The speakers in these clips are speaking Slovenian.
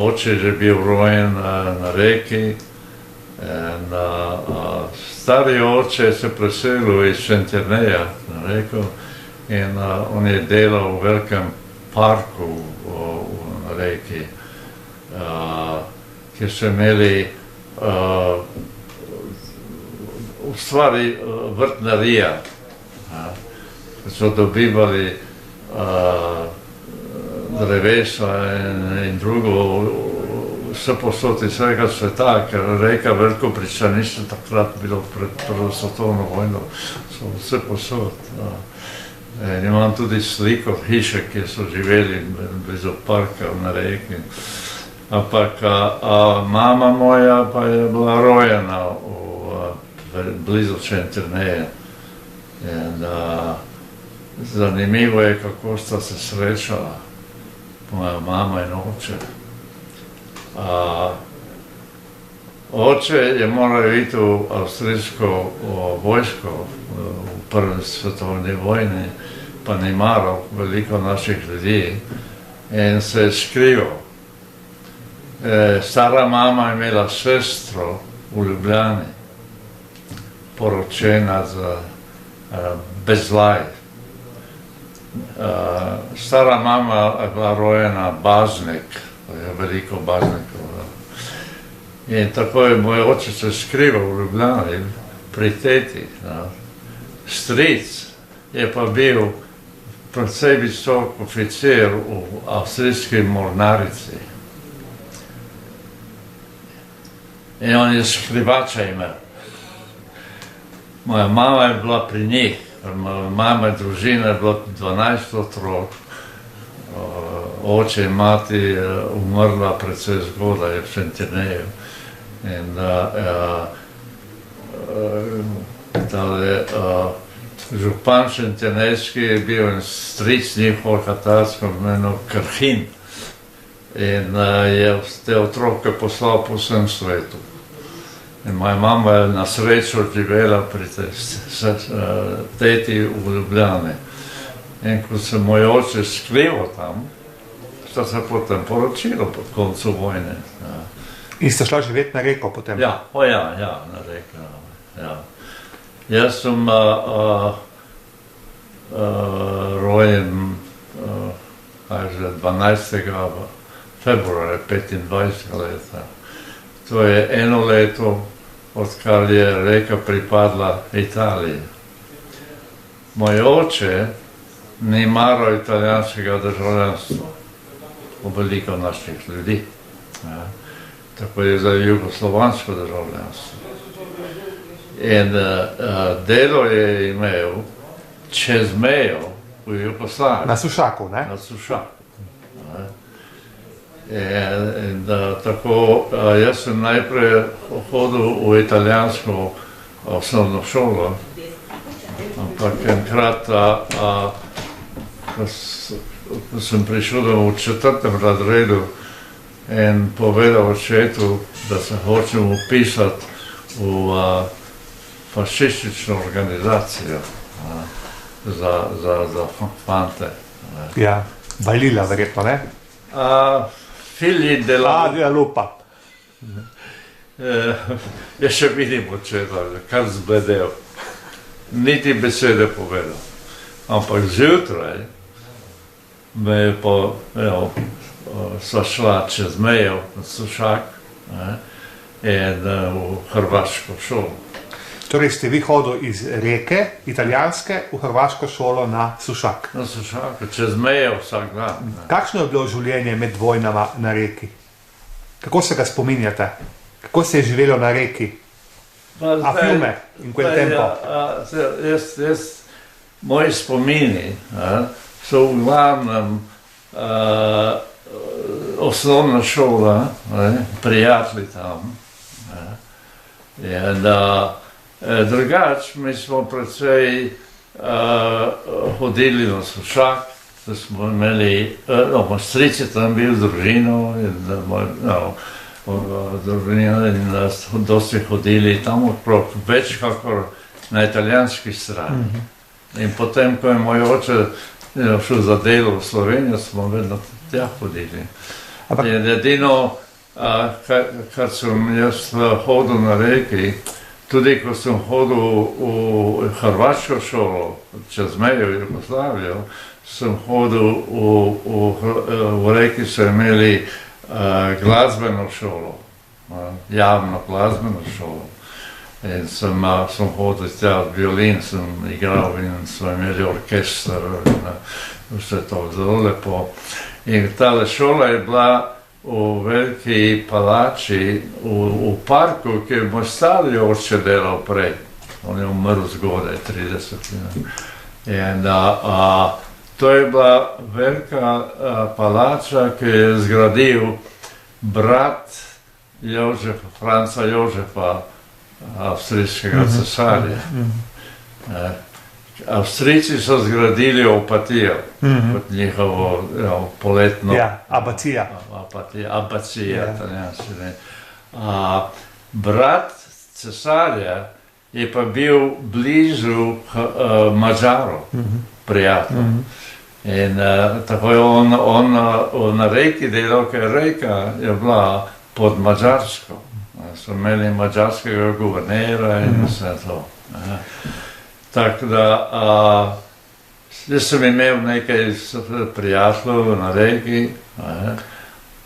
oče je že bil rojen na Reki. Stari oče se preselil iz Šentjerneja na Reko in on je delal v velikem parku na Reki, kjer so imeli v stvari vrtnarija, ko so dobivali drevesa in drugo vse posod iz vsega sveta, ker Reka veliko pristanišče takrat bilo pred Prvo svetovno vojno, so vse posod. Imam tudi sliko hiše, kjer so živeli blizu parka na Reki. Ampak mama moja pa je bila rojena blizu Šentjerneja. Zanimivo je, kako sta se srečala, moja mama in oče. Oče je moral iti v avstrijsko vojsko v Prvi svetovni vojni, pa ni maral veliko naših ljudi in se je skrival. Stara mama je imela sestro v Ljubljani, poročena z Bezlaj. Stara mama je bila rojena Baznik, je veliko Baznikov. In tako je moj oče se skrival v Ljubljani pri teti. Stric je pa bil precej visok oficir v avstrijski mornarici. In on je skrivača imel. Moja mama je bila pri njih. Mama in družina je bilo 12 otrok. Oče in mati umrla precej zgodaj v Šentjerneju. In župan Šentjernejski je bil en stric njihov katarsko imeno Krhin. In je te otroke poslal po vsem svetu. In moja mama je na srečo živela pri teti v Ljubljani. In ko se moj oče skrival tam, sta se potem poročila pod koncu vojne. In sta šla živeti na Reko potem? Ja, na Reko. Jaz sem rojen 12. februarja 25 leta. To je eno leto, odkar je Reka pripadla Italiji. Moj oče ni maral italijanskega državljanstva, veliko naših ljudi. Tako je za jugoslovansko državljanstvo. In delo je imel čez mejo v Jugoslaviji. Na Sušaku, ne? Na Sušaku. In tako, jaz sem najprej hodil v italijansko osnovno šolo, ampak enkrat, ko sem prišel v 4. razredu in povedal očetu, da se hočem vpisati v fašistično organizacijo za fante. Ja, Balila verjetno, ne? Figli della Lupa. Jaz še vidim očeta, kar zbledel. Niti besede povedal. Ampak zjutraj me je sva šla čez mejo na Sušak in v hrvaško šolo. Torej ste vi hodili iz Reke, italijanske, v hrvaško šolo na Sušak? Na Sušak, čez mejo vsak dan. Kakšno je bilo življenje med vojnama na Reki? Kako se ga spominjate? Kako se je živelo na Reki? A fiume in quel tempo? Moji spomini so v glavnem osnovna šola, prijatelji tam. Drugač, mi smo precej hodili na Sušak, da smo imeli, moj stric je tam bil z družino, in dosti hodili tam okrog, več kakor na italijanski strani. In potem, ko je moj oče šel za delo v Slovenijo, smo vedno tja hodili. In edino, kar sem jaz hodil na reki, tudi ko sem hodil v hrvaško šolo, čez mejo Jugoslavijo, sem hodil v reki, so imeli glasbeno šolo, javno glasbeno šolo. In sem hodil tja, violin sem igral in smo imeli orkester in vse to zelo lepo. In tale šola je bila v veliki palači, v parku, ki je moj stari oče delal prej. On je umrl zgodaj, 30 let. In to je bila velika palača, ki je zgradil brat Franca Jožefa, avstrijskega cesarja. Avstrijci so zgradili Opatijo kot njihovo poletno... Abacija. Abacija, italijanščine. Brat cesarja je pa bil blizu Mađarov, prijatelj. In tako je on na reki delal, ker reka je bila pod Mađarsko. So imeli mađarskega guvernera in vse to. Tako da, jaz sem imel nekaj prijateljev na reki.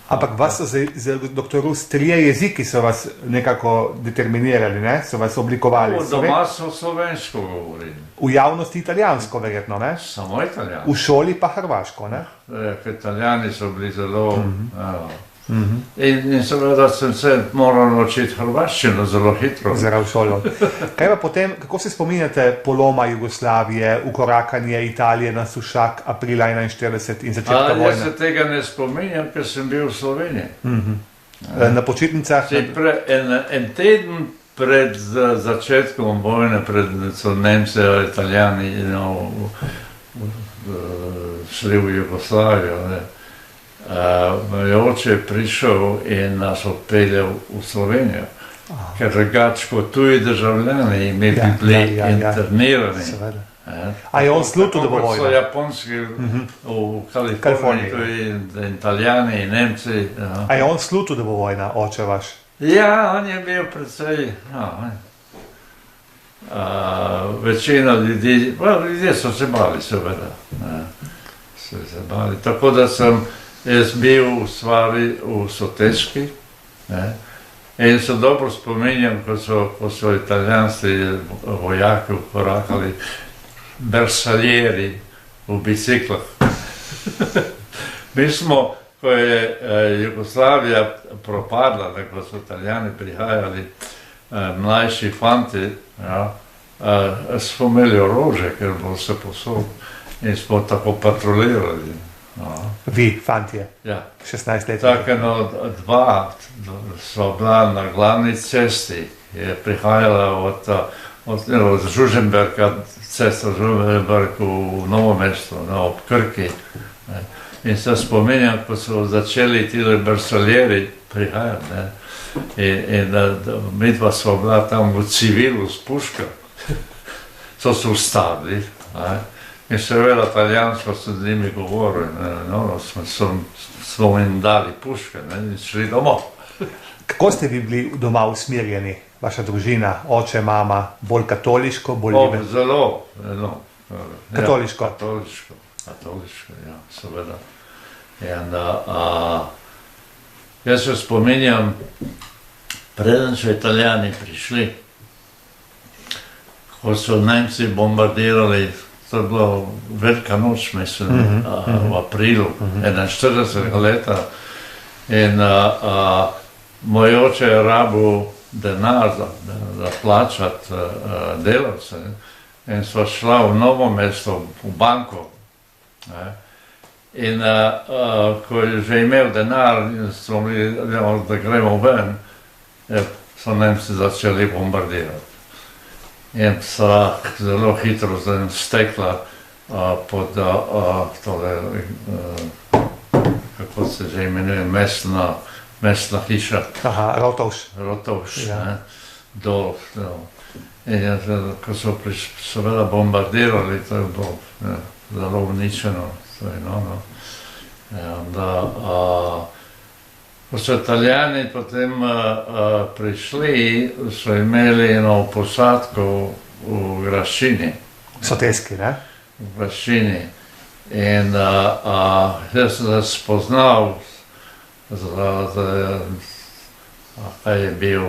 Ampak vas so za doktor Rus, 3 jeziki so vas nekako determinirali, ne? So vas oblikovali. Doma so slovensko govorili. V javnosti italijansko, verjetno, ne? Samo italijansko. V šoli pa hrvaško, ne? Italijani so bili zelo... In seveda sem se moral naučiti hrvaščino zelo hitro. Zaradi šolo. Kaj pa potem, kako se spominjate poloma Jugoslavije, ukorakanje Italije na Sušak aprila 1941 in začetka vojne? Jaz se tega ne spominjam, ker sem bil v Sloveniji. Na počitnicah? En teden pred začetkom vojne, pred so Nemci, Italijani šli v Jugoslavijo, moj oče je prišel in nas odpeljal v Slovenijo, ker drugače kot tuji državljani mi bi bili internirani. A je on slutil, da bo vojna? So Japonski v Kaliforniji, tudi Italijani in Nemci. A je on slutil, da bo vojna, oče vaš? Ja, on je bil predvsej, večina ljudi, ljudje so se bali, seveda. So se bali, tako da sem jaz bil v stvari v Soteški in se dobro spominjam, ko so italijanski vojaki ukorakali bersaljeri v biciklah. Mi smo, ko je Jugoslavija propadla, ko so Italijani prihajali, mlajši fanti, smo imeli orožje, ker bilo vse posod in smo tako patrolirali. Vi, fantje, ja. 16 let. Tako dva so bila na glavni cesti, je prihajala od Žužemberka, cesta Žužemberk v Novo mesto, ob Krki. In se spominjam, ko so začeli tile bersaljeri prihajati. In mi dva smo bila tam v civilu s puško, so se ustavili. In seveda italijansko so z njimi govorili, smo jim dali puške in šli domov. Kako ste vi bili doma usmerjeni, vaša družina, oče, mama, bolj katoliško, bolj liberalno? Zelo. Katoliško? Katoliško, ja, seveda. In jaz se spominjam, preden so Italijani prišli, ko so Nemci bombardirali. To je bila velika noč, mislim, v aprilu 41. leta. In moj oče je rabil denar za plačati delavce. In sva šla v Novo mesto, v banko. In ko je že imel denar in smo bili, da gremo ven, so Nemci začeli bombardirati. In so zelo hitro stekla pod tole, kako se že imenuje, mestna hiša. Aha, Rotovš. Rotovš, dol. In ko so seveda bombardirali, to je bilo zelo uničeno. Ko so Italijani potem prišli, so imeli eno posadko v Graščini. Soteski, ne? V Graščini. In jaz sem se spoznal, kaj je bil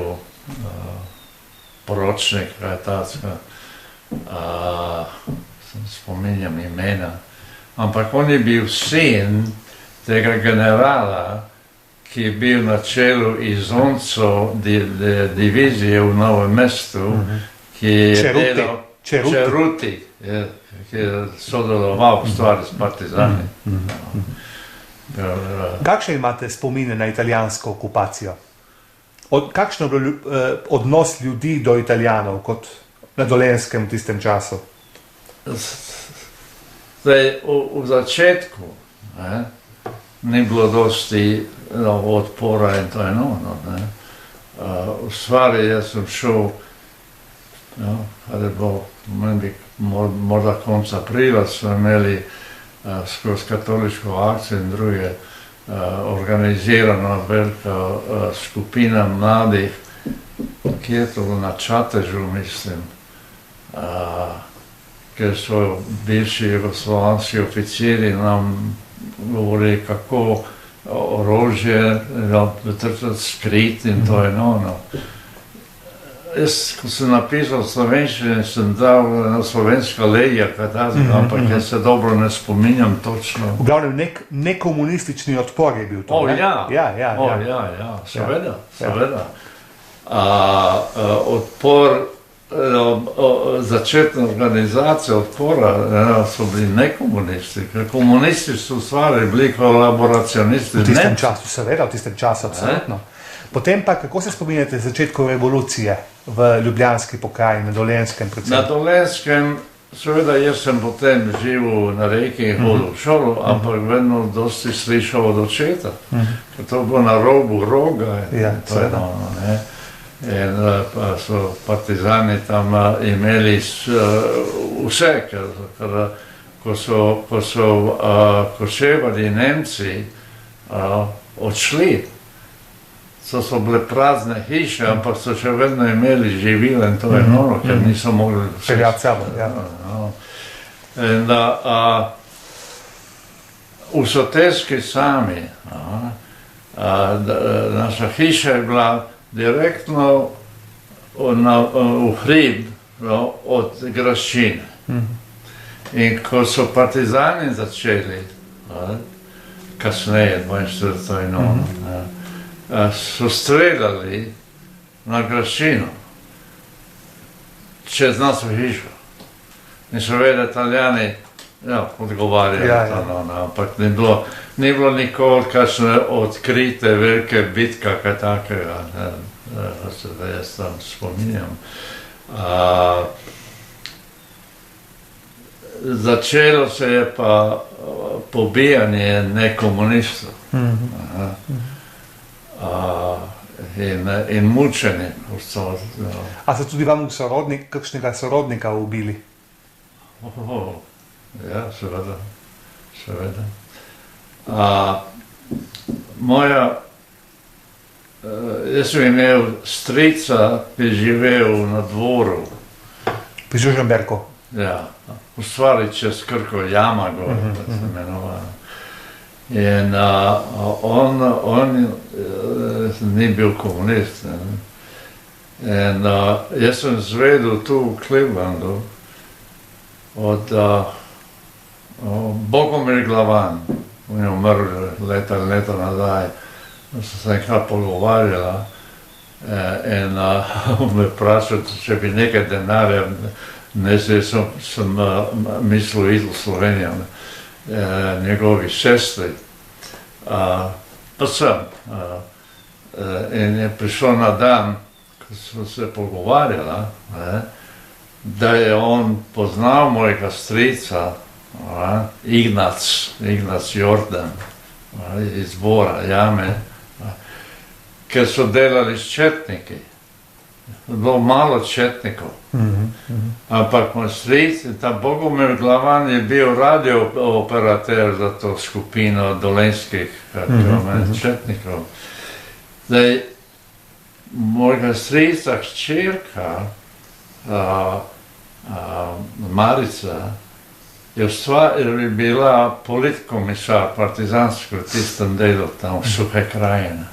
poročnik, kaj je tacka, spominjam imena. Ampak on je bil sin tega generala, ki je bil na čelu izonco divizije v Novem mestu, ki je delal Čeruti, ki je sodeloval v stvari s partizani. Kakšne imate spomine na italijansko okupacijo? Kakšen je bil odnos ljudi do Italijanov kot na Dolenjskem v tistem času? Zdaj, v začetku ni bilo dosti odpora in to je enormno. V stvari jaz sem šel, morda konec aprila smo imeli skozi katoliško akcijo in druge organizirana velika skupina mladih, ki je to na Čatežu, mislim, ker so bivši jugoslovanski oficiri nam govorili, kako orožje skriti in to je enormno. Jaz, ko sem napisal slovenščine, sem dal slovenska legija, ampak jaz se dobro ne spominjam točno. V glavnem, nekomunistični odpor je bil to, ne? Ja, seveda. Odpor, začetna organizacija odpora so bili nekomunisti, ker komunisti so ustvarili, bili kolaboracionisti. V tistem času, seveda, v tistem času, absolutno. Potem pa, kako se spominjate začetku revolucije v Ljubljanski pokrajini, na Dolenjskem predvsem? Na Dolenjskem, seveda, jaz sem potem živel na Reki in hodil v šolo, ampak vedno dosti slišal od očeta, ker to bilo na robu Roga. Ja, seveda. In pa so partizani tam imeli vse, ker ko so Kočevarji Nemci odšli, so bile prazne hiše, ampak so še vedno imeli živila in to je enormno, ker niso mogli peljati sabo. In v Soteski sami, naša hiša je bila direktno v hrib od Graščine. In ko so partizani začeli, kasneje, 42. So streljali na Graščino čez našo hišo. In seveda Italijani odgovarjali, ampak ni bilo nikoli kakšne odkrite velike bitke, kaj takega, da jaz tam spominjam. Začelo se je pa pobijanje nekomunistov. In mučenje. A so tudi vam kakšnega sorodnika ubili? Ja, seveda. Jaz sem imel strica, ki je živel na dvoru. Pri Žužemberku? Ja, v stvari čez Krko, jama gor, da se imenovano. In on ni bil komunist. In jaz sem zvedel tu v Clevelandu od Bogomir Glavan, on je umrl leta nazaj, sem se nekaj pogovarjala in on me vprašal, če bi nekaj denarja, sem mislil iti v Slovenijo, njegovi sestri, pa sem. In je prišel na dan, ko smo se pogovarjala, da je on poznal mojega strica, Ignac Jordan, iz Bora, Jame, ker so delali s četniki. Bilo malo četnikov. Ampak moj stric, ta Bogomir Glavan je bil radio operater za to skupino dolenjskih četnikov. Zdaj, mojega strica hčerka, Marica, je bila politkomisar partizansko v tistem delu tam v Suhe krajine.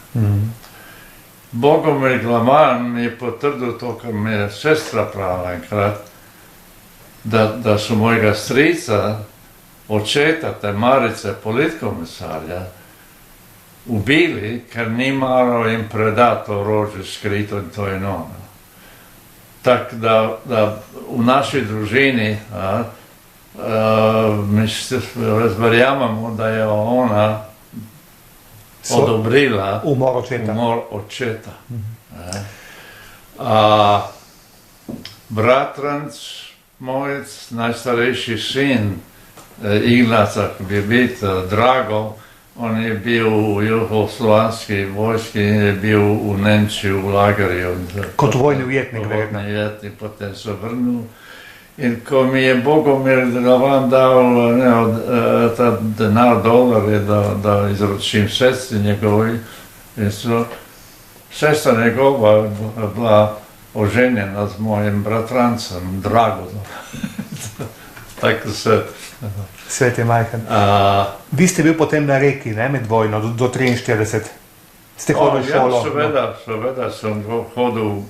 Bogomir Glaman mi je potrdil to, kar mi je sestra pravila enkrat, da so mojega strica, očeta te Marice, politkomisarja, ubili, ker ni malo jim predati orožje skrito in to in ono. Tako da v naši družini mi verjamemo, da je ona odobrila umor očeta. Bratranc moj, najstarejši sin Ignaca, ki bi biti Drago, on je bil v jugoslovanski vojski in je bil v Nemčiji v lagerju. Kot vojni ujetnik, verjetno. Vojni ujetnik, potem se vrnil. In ko mi je Bogomir Glavan dal ta denar, dolare, da izročim sestri njegovi, in sestra njegova bila oženjena z mojim bratrancem, Dragodom. Tako se... Svet je majhen. Vi ste bil potem na Reki, ne, med vojno, do 43. Ste hodili v šolo? Seveda sem hodil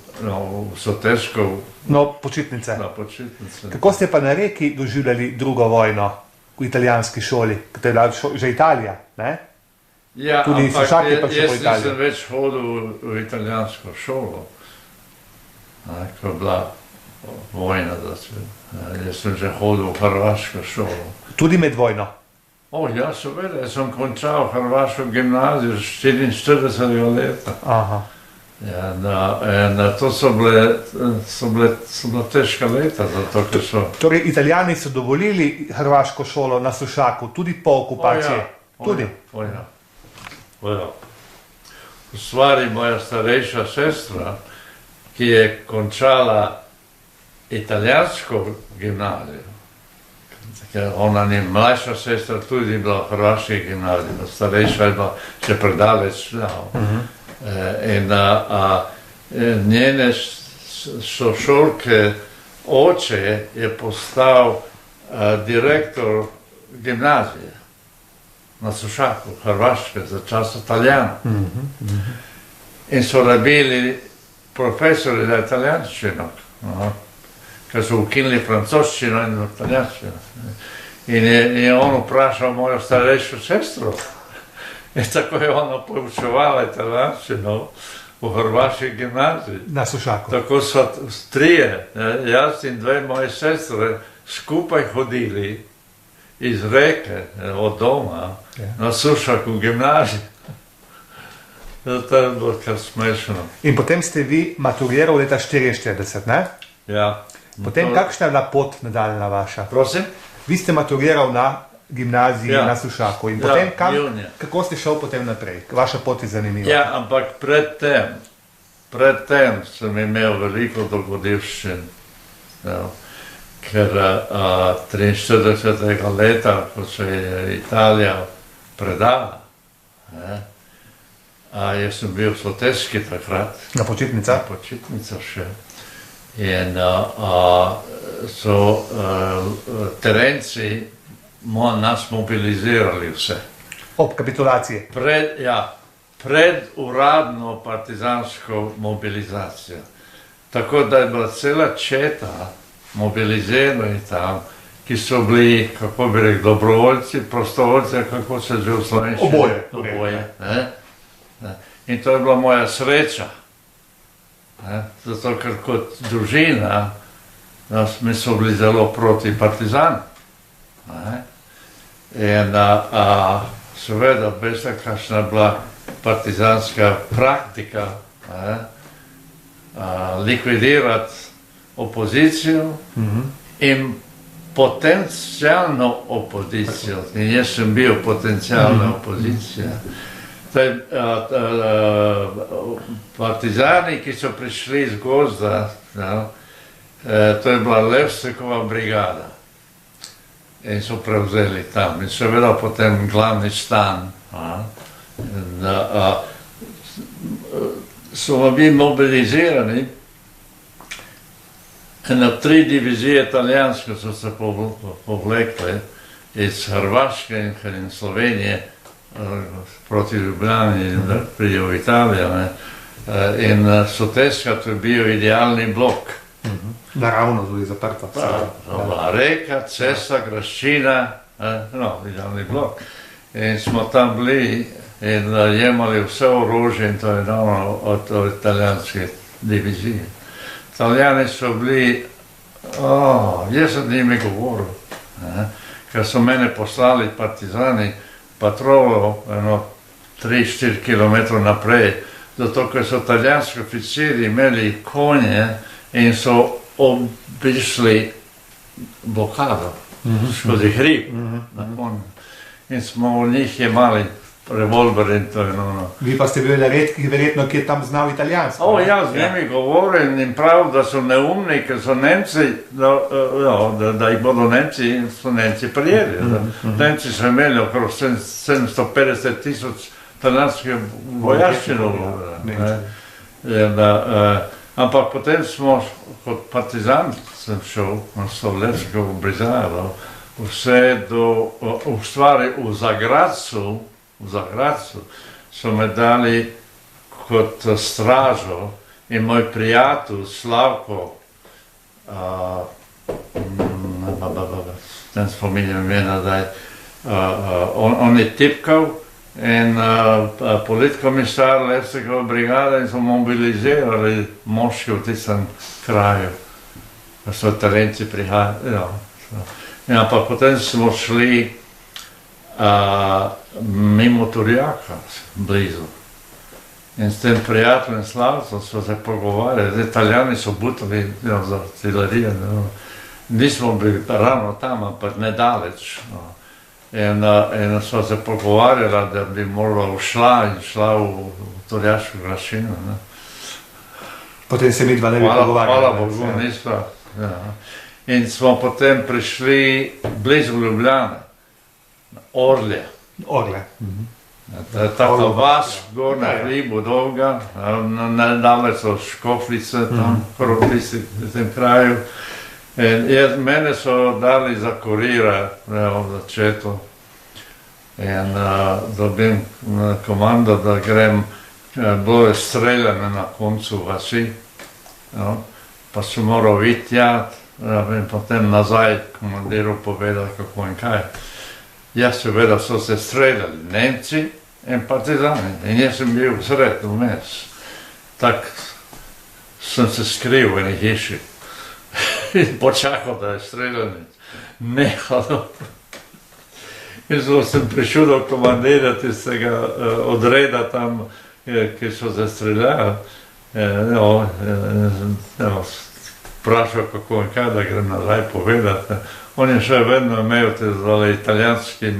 v Soteškov. No, počitnice. Na počitnice. Kako ste pa na Reki doživljali drugo vojno v italijanski šoli? To je bila že Italija, ne? Ja, tudi ampak jaz nisem več hodil v italijansko šolo, ko je bila vojna. Jaz sem že hodil v hrvaško šolo. Tudi med vojno? Ja, seveda, jaz sem končal hrvaško gimnazijo 44 leta. Aha. To so bila težka leta, zato ker so... Torej, Italijani so dovolili hrvaško šolo na Sušaku, tudi po okupaciji? Tudi? V stvari moja starejša sestra, ki je končala italijansko gimnazijo, ker ona ni mlajša sestra, tudi bila v hrvaški gimnaziji, starejša je bila še predaleč. In njene sošolke oče je postal direktor gimnazije na Sušaku, Hrvaške, za čas Italijana. In so rabili profesori za italijanščino, ker so ukinili francoščino in italijanščino. In je on vprašal mojo starejšo sestro. In tako je ona poučevala italijanščino v hrvaški gimnaziji. Na Sušaku. Tako so trije, jaz in dve moje sestre, skupaj hodili iz Reke, od doma, na Sušaku gimnaziji. To je bilo kar smešno. In potem ste vi maturirali leta 44, ne? Ja. Potem kakšna je bila pot nadaljna vaša? Prosim? Vi ste maturirali na gimnaziji na Sušaku. In potem kako ste šel potem naprej? Vaša pot je zanimiva. Ja, ampak predtem sem imel veliko dogodivščin. Ker 43. leta, ko se je Italija predala, jaz sem bil v Soteški takrat. Na počitnicah? Na počitnicah še. In so terenci nas mobilizirali vse. Ob kapitulaciji? Pred uradno partizansko mobilizacijo. Tako da je bila cela četa mobilizirani tam, ki so bili, kako bi rekel, dobrovoljci, prostovoljci, kako se že v slovenščini. Oboje. In to je bila moja sreča. Zato, ker kot družina, mi so bili zelo proti partizan. In seveda, veste, kakšna je bila partizanska praktika, likvidirati opozicijo in potencijalno opozicijo. In jaz sem bil potencijalna opozicija. Partizani, ki so prišli iz gozda, to je bila Levstekova brigada. In so prevzeli tam. In seveda potem glavni stan. smo bili mobilizirani, eno 3 divizije italijanske so se povlekle iz Hrvaške in Slovenije proti Ljubljani in prijo v Italijo. In Soteska, to je bil idealni blok. Naravno tudi zaprta. Reka, cesta, graščina, idealni blok. In smo tam bili in jemali vse orožje in to je dano od italijanske divizije. Italijani so bili, jaz sem njimi govoril, ker so mene poslali partizani patrolo 3-4 km naprej, zato ker so italijanski oficiri imeli konje in so obišli blokado skozi hrib na konju. In smo v njih jemali revolver in to je Vi pa ste bili redki, verjetno, ki je tam znal italijansko. Ja, z njimi govorim in prav, da so neumni, ker so Nemci, da jih bodo Nemci, so Nemci prijeli. Nemci so imeli okrog 750.000 italijanskih vojaščinov. Ampak potem smo, kot partizan sem šel na Sovetsko v Brizajevo, vse do, v stvari v Zagradcu so me dali kot stražo in moj prijatelj Slavko, ne spominjam imena, da je, on je tipkal in politkomisar Levskega brigada in so mobilizirali moški v tistem kraju, da so Italijci prihajali. Ampak potem smo šli mimo Turjaka, blizu. In s tem prijateljem Slavcem smo se pogovarjali, Italijani so butali za artilerijo. Nismo bili ravno tam, ampak nedaleč. In smo se pogovarjali, da bi morala šla v Turjaško graščino. Potem se mi dva ne bi pogovarjali. Hvala Bogu, nismo. In smo potem prišli blizu Ljubljane, Orlje. Taka vas, gor na hribu, dolga, nedaleč od Škoflice, tam, v tem kraju. Mene so dali za kurira v začetku in dobim komando, da grem, bilo je streljane na koncu vasi, pa sem moral iti tja in potem nazaj komandiru povedal, kako in kaj. Jaz seveda so se streljali Nemci in partizani in jaz sem bil sred vmes. Tak sem se skril v eni hiši in počakal, da je streljanje nehalo. In sem prišel do komandira tistega odreda tam, ki so se streljali. Vprašal, kako in kaj, da grem nazaj povedati. On je še vedno imel te italijanski,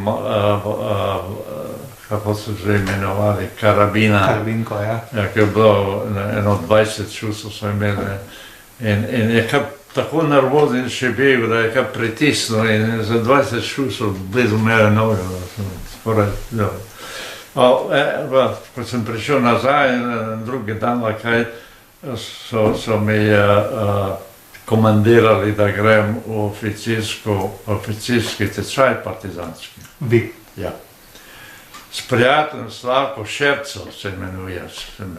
kako so že imenovali, karabina. Karabinko, ja. Ki je bilo, 20 šusov so imeli. In je tako nervozen še bil, da je pritisnil in za 20 šusov blizu mene noge. Ko sem prišel nazaj, drugi dan, so mi komandirali, da grem v oficirski tečaj partizanski. Vi? Ja. S prijateljem Slavko Šercov se imenuje,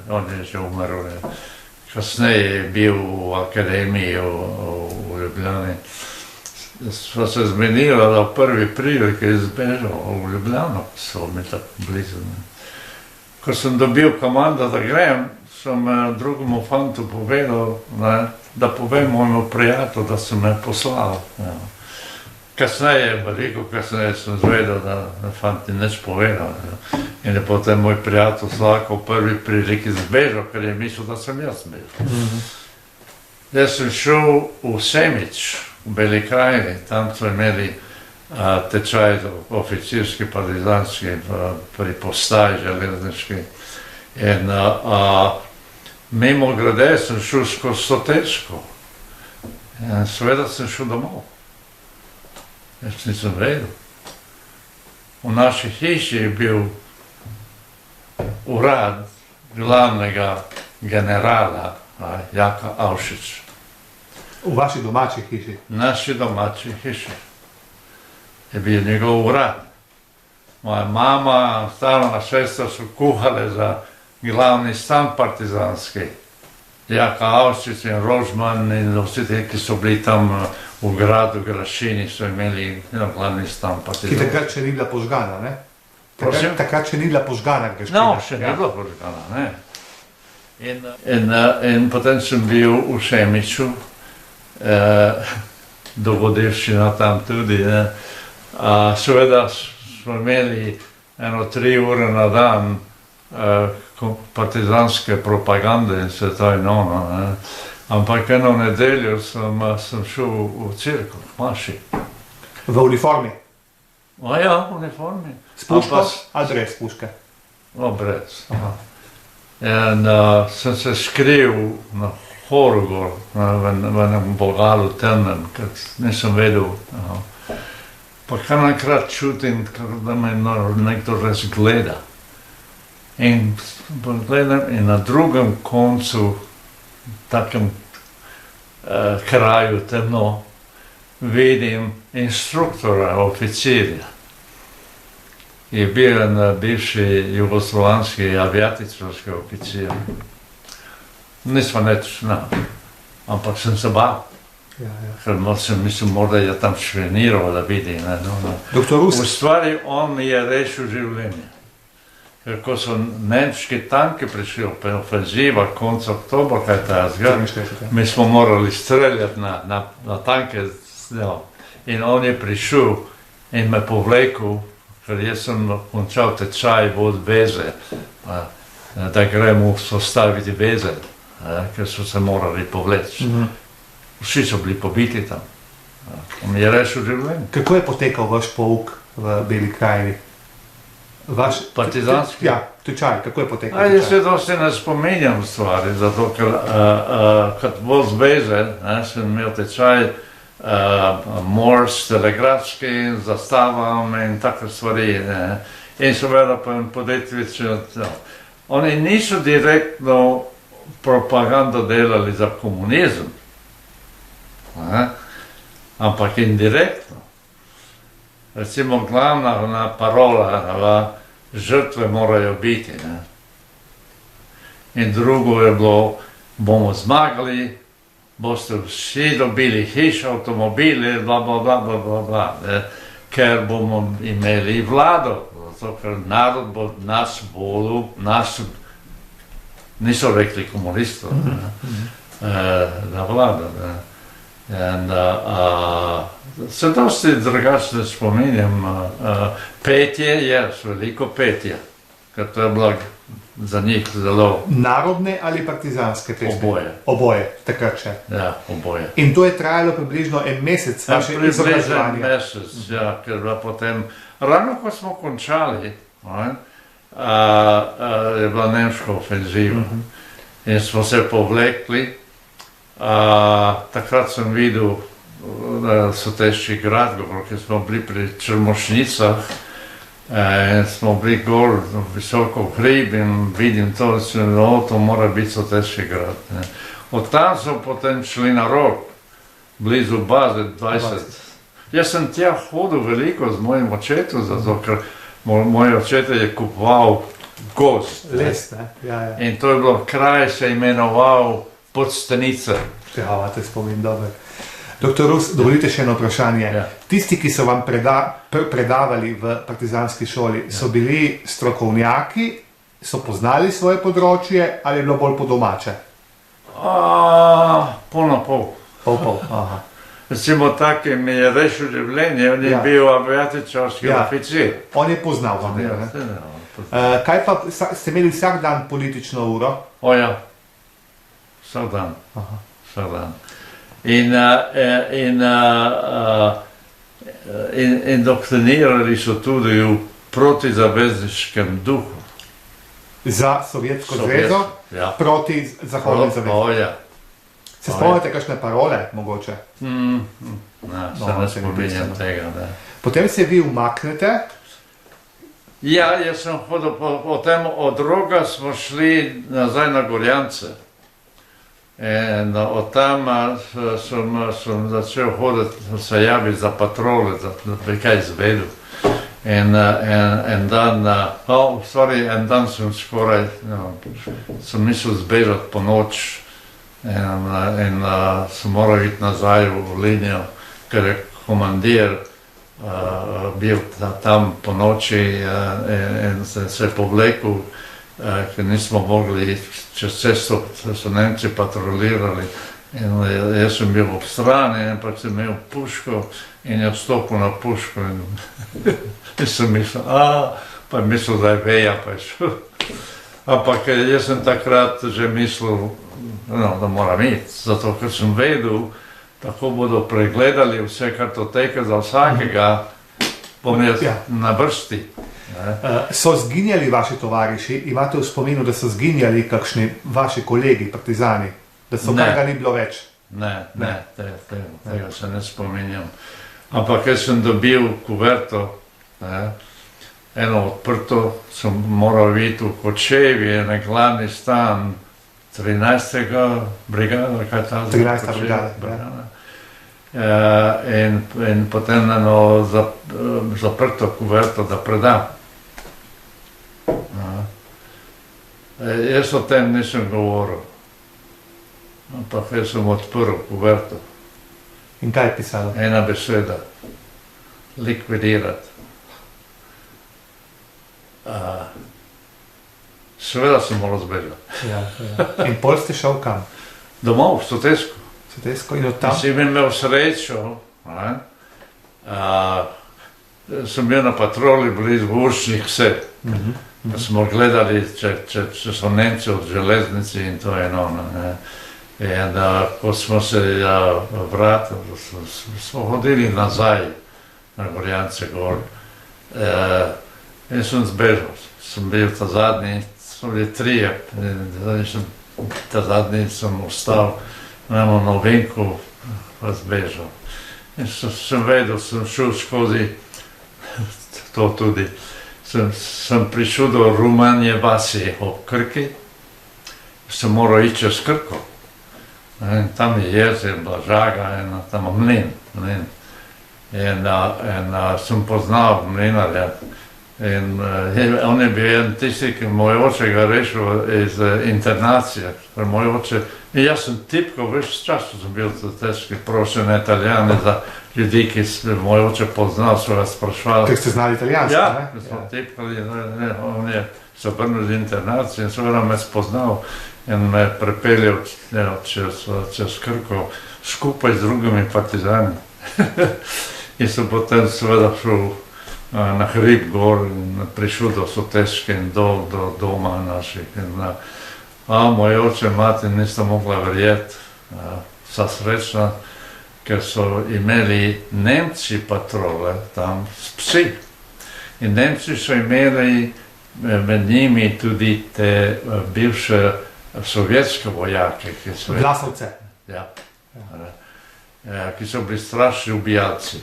on je že umrl. Kasneje je bil v akademiji v Ljubljani. Sva se zmenila, da v prvi priliki je zbežal v Ljubljano, so mi tako blizu. Ko sem dobil komando, da grem, sem drugemu fantu povedal, da povem mojemu prijatelju, da sem me poslal. Veliko kasneje sem zvedel, da fant ni nič povedal. In je potem moj prijatelj Slavko v prvi priliki zbežal, ker je mislil, da sem jaz zbežal. Jaz sem šel v Semič, v Beli krajini, tam so imeli tečaj oficirski, partizanski, pri postaji železniški. In mimo grede sem šel skozi Sotesko. In seveda sem šel domov. Jaz nisem vedel. V naši hiši je bil urad glavnega generala Jaka Avšića. V vaši domači hiši? Naši domači hiši. Je bil njegov urad. Moja mama, stara sestra su kuhale za glavni stan partizanski. Jaka Avšić in Rožman in vsi ti, ki so bili tam v gradu Grašini, so imeli glavni stan partizanski. Ki takrat še ni bila požgana, ne? Prosim? Takrat še ni bila požgana Grašina. No, še ni bila požgana, ne. In potem sem bil v Šemiču, dogodivščina tam tudi, ne. Seveda smo imeli 3 ure na dan partizanske propagande in se to in ono, ne. Ampak eno nedeljo sem šel v cirko, v maši. V uniformi? O ja, v uniformi. S puško ali brez puške? O, brez. In sem se skril na horu gor, v enem bogalu temnem, ker nisem vedel. Pa kar naenkrat čutim, da me nekdo razgleda. In gledam in na drugem koncu, takem kraju temno, vidim instruktora, oficirja. Je bil en bivši jugoslovanski aviatičarski oficir. Nismo nič znali, ampak sem se bal. Ker sem mislil, morda je tam šveniral, da vidi. Doktor Rus? V stvari on mi je rešil življenje. Ker ko so nemški tanki prišli v ofenziva konec oktobra, kaj ta mi smo morali streljati na tanke. In on je prišel in me povlekel, ker jaz sem končal tečaj vod veze, da gremo sostaviti veze, ker so se morali povleči. Vsi so bili pobiti tam. On mi je rešil življenje. Kako je potekal vaš pouk v Beli krajini? Partizanski? Ja, tečaj, kako je potekal? Jaz se dosti ne spominjam stvari, zato ker kot voz veze sem imel tečaj morš, telegrafski, zastavam in take stvari. In seveda pa podjetnici. Oni niso direktno propagando delali za komunizem, ampak indirektno. Recimo glavna parola, žrtve morajo biti. In drugo je bilo, bomo zmagali, boste vsi dobili hiše, avtomobile, bla, bla, bla, bla, bla, bla, ker bomo imeli vlado, zato ker narod bo nas volil, niso rekli komunistov, da vlada. In se dosti drugače spominjam, petje je, veliko petje, ker to je bilo za njih zelo... Narodne ali partizanske pesmi? Oboje. Oboje, takrat še? Ja, oboje. In to je trajalo približno en mesec vaše izobraževanje? Približno en mesec, ja, ker bila potem, ravno ko smo končali, je bila nemška ofenziva in smo se povlekli. Takrat sem videl, da so težki grad, ker smo bili pri Črmošnicah in smo bili gor visoko v hrib in vidim to, da se to mora biti so težki grad. Od tam so potem šli na rok, blizu baze 20. Jaz sem tja hodil veliko z mojim očetom, zato ker moj očet je kupoval gozd. Les, ne? Ja. In to je bilo, kraj se imenoval Podstanica. Ja, te spomin dober. Doktor Rus, dovolite še eno vprašanje. Ja. Tisti, ki so vam predavali v partizanski šoli, so bili strokovnjaki, so poznali svoje področje ali je bilo bolj po domače? Pol na pol. Pol, aha. Recimo tak, ki mi je rešil življenje, on je bil aviatičarski oficir. On je poznal vam, ne? Kaj pa, ste imeli vsak dan politično uro? O ja. Vsak dan. Vsak dan. In indoktrinirali so tudi v protizavezniškem duhu. Za Sovjetsko zvezo? Ja. Proti Zahodni zavezi? O ja. Se spomnite kakšne parole, mogoče? Se ne spominjam tega, ne. Potem se vi umaknete Ja, jaz sem hodil potem od Roga smo šli nazaj na Gorjance. In od tam sem začel hoditi, se javiti za patrole, da bi kaj izvedel. En dan sem skoraj, sem mislil zbežati po noč in sem moral iti nazaj v linijo, ker je komandir bil tam po noči in se je povlekel, ker nismo mogli čez cesto, so Nemci patrolirali in jaz sem bil ob strani, ampak sem imel puško in je vstopil na puško in sem mislil, pa je mislil, da je veja, pa je šel. Ampak jaz sem takrat že mislil, da moram iti, zato ker sem vedel, tako bodo pregledali vse kartoteke za vsakega, bom jaz na vrsti. So zginjali vaši tovariši? Imate v spominu, da so zginjali kakšni vaši kolegi, partizani? Da so ga ni bilo več? Ne, tega se ne spominjam. Ampak jaz sem dobil kuverto, eno odprto, sem moral iti v Kočevi, na glavni stan 13. brigada, kaj ta 13. brigada. In potem eno zaprto kuverto, da predam. Jaz o tem nisem govoril, ampak jaz sem odprl kuverto. In kaj je pisalo? Ena beseda, likvidirati. Seveda sem moral zbežati. In pol ste šel kam? Domov, v Sotesko. In od tam? Sem imel srečo, sem bil na patroli blizu Uršnih vse. Smo gledali, če so Nemci od železnici in to je ono. In ko smo se vratili, smo hodili nazaj na Gorjance gor. In sem zbežal, sem bil ta zadnji, smo bili trije, ta zadnji sem ostal na eno novinko, pa zbežal. In sem vedel, sem šel skozi to tudi. Sem prišel do Rumanje vasi ob Krki, sem moral iti čez Krko. In tam je jezer, Blažaga, in tam mlin. In sem poznal mlinarja. In on je bil en tisti, ki moj oče ga rešil iz internacije. In jaz sem tipkal, več časa sem bil težki, prošen Italijane za ljudi, ki moj oče poznal, so ga sprašvali. Ker ste znali italijansko, ne? Ja, smo tipkali, on je se vrnil iz internacije in seveda me spoznal in me prepeljal čez Krko skupaj z drugimi partizani. In sem potem seveda šel na hrib gor in prišel do Soteske in do doma naših. Moj oče in mati nista mogla verjeti, vsa srečna, ker so imeli Nemci patrole tam s psi. In Nemci so imeli med njimi tudi te bivše sovjetske vojake, Vlasovce. Ja, ki so bili strašni ubijalci.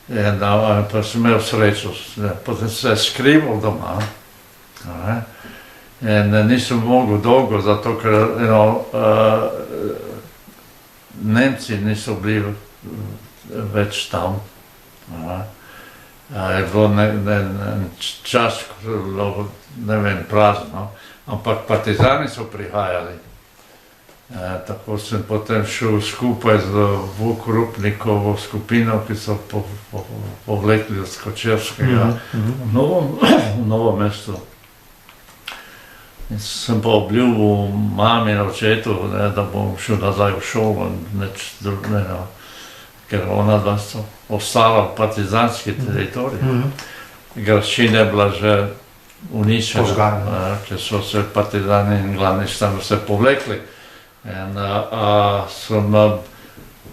In pa sem imel srečo, potem se je skrival doma. In nisem mogel dolgo, zato ker Nemci niso bili več tam. Je bilo čas, ne vem, prazno, ampak partizani so prihajali. Tako sem potem šel skupaj z Vuk Rupnikovo skupino, ki so povlekli od Kočevskega v Novo mesto. In sem pa obljubil mami in očetu, da bom šel nazaj v šolo, ker ona dva so ostala v partizanski teritoriji. Graščina je bila že uničena, ker so se partizani in glavni štab se povlekli. In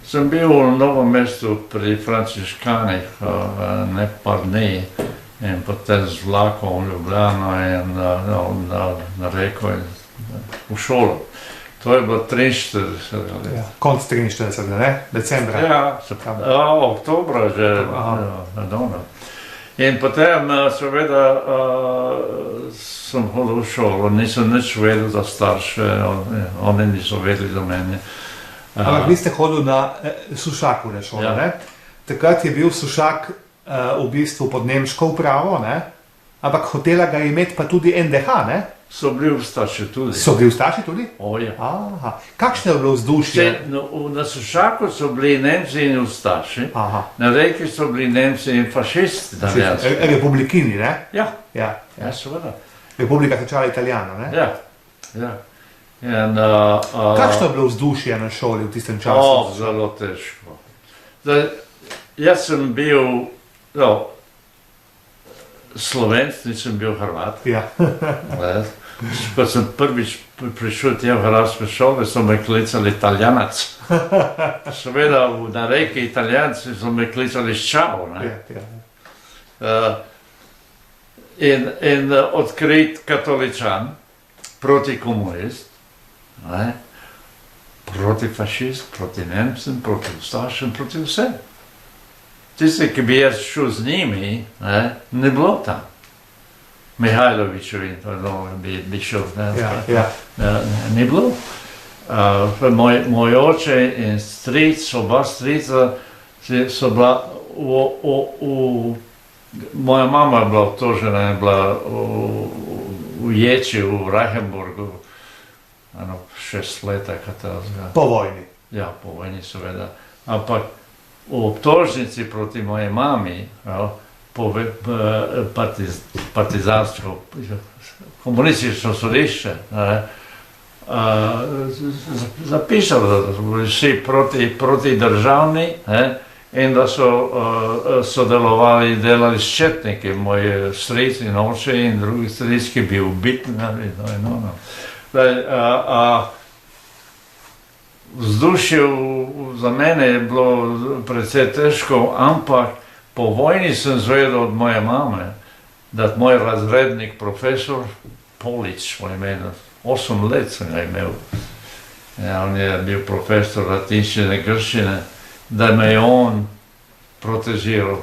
sem bil v Novem mestu pri Frančiškanih nekaj dni in potem z vlakom v Ljubljano in na Reko in v šolo. To je bilo 43 let. Konc 43, ne? Decembra. Ja, oktobra že. In potem, seveda, sem hodil v šolo, nisem nič vedel za starše, oni niso vedeli za mene. Ampak vi ste hodili na Sušaku šolo, ne? Takrat je bil Sušak v bistvu pod nemško upravo, ne? Ampak hotela ga imeti pa tudi NDH, ne? So bili ustaši tudi. So bili ustaši tudi? Ja. Aha. Kakšno je bilo vzdušje? Na Sušaku so bili Nemci in ustaši, na Reki so bili Nemci in fašisti. Republikini, ne? Ja, seveda. Republika Sociale Italijana, ne? Ja. Kakšno je bilo vzdušje na šoli v tistem času? Zelo težko. Jaz sem bil Slovenc, nisem bil Hrvat. Ja. Ko sem prvič prišel v hrvatske šole, so me klicali Italijanac. Seveda na Reki Italijanci so me klicali Ščao. In odkrit katoličan, proti komunist, proti fašist, proti Nemcem, proti ustašem, proti vsem. Tisti, ki bi jaz šel z njimi, ne bilo tam. Mihajlovičevi, bi šel, ne bilo. Moj oče in stric, oba strica, so bila moja mama je bila obtožena in bila v Ječi v Reichenburgu, 6 let. Po vojni? Ja, po vojni seveda. Ampak v obtožnici proti moje mami, partizansko, komunistično sodišče, zapisalo, da so bili vsi proti državni in da so sodelovali in delali s četniki, moj stric in oče in drugi stric, ki je bil ubit. Vzdušje za mene je bilo precej težko, ampak po vojni sem zvedel od moje mame, da moj razrednik, profesor Polič, po imenu, 8 let sem ga imel. On je bil profesor latinščine, grščine, da me je on protežiral,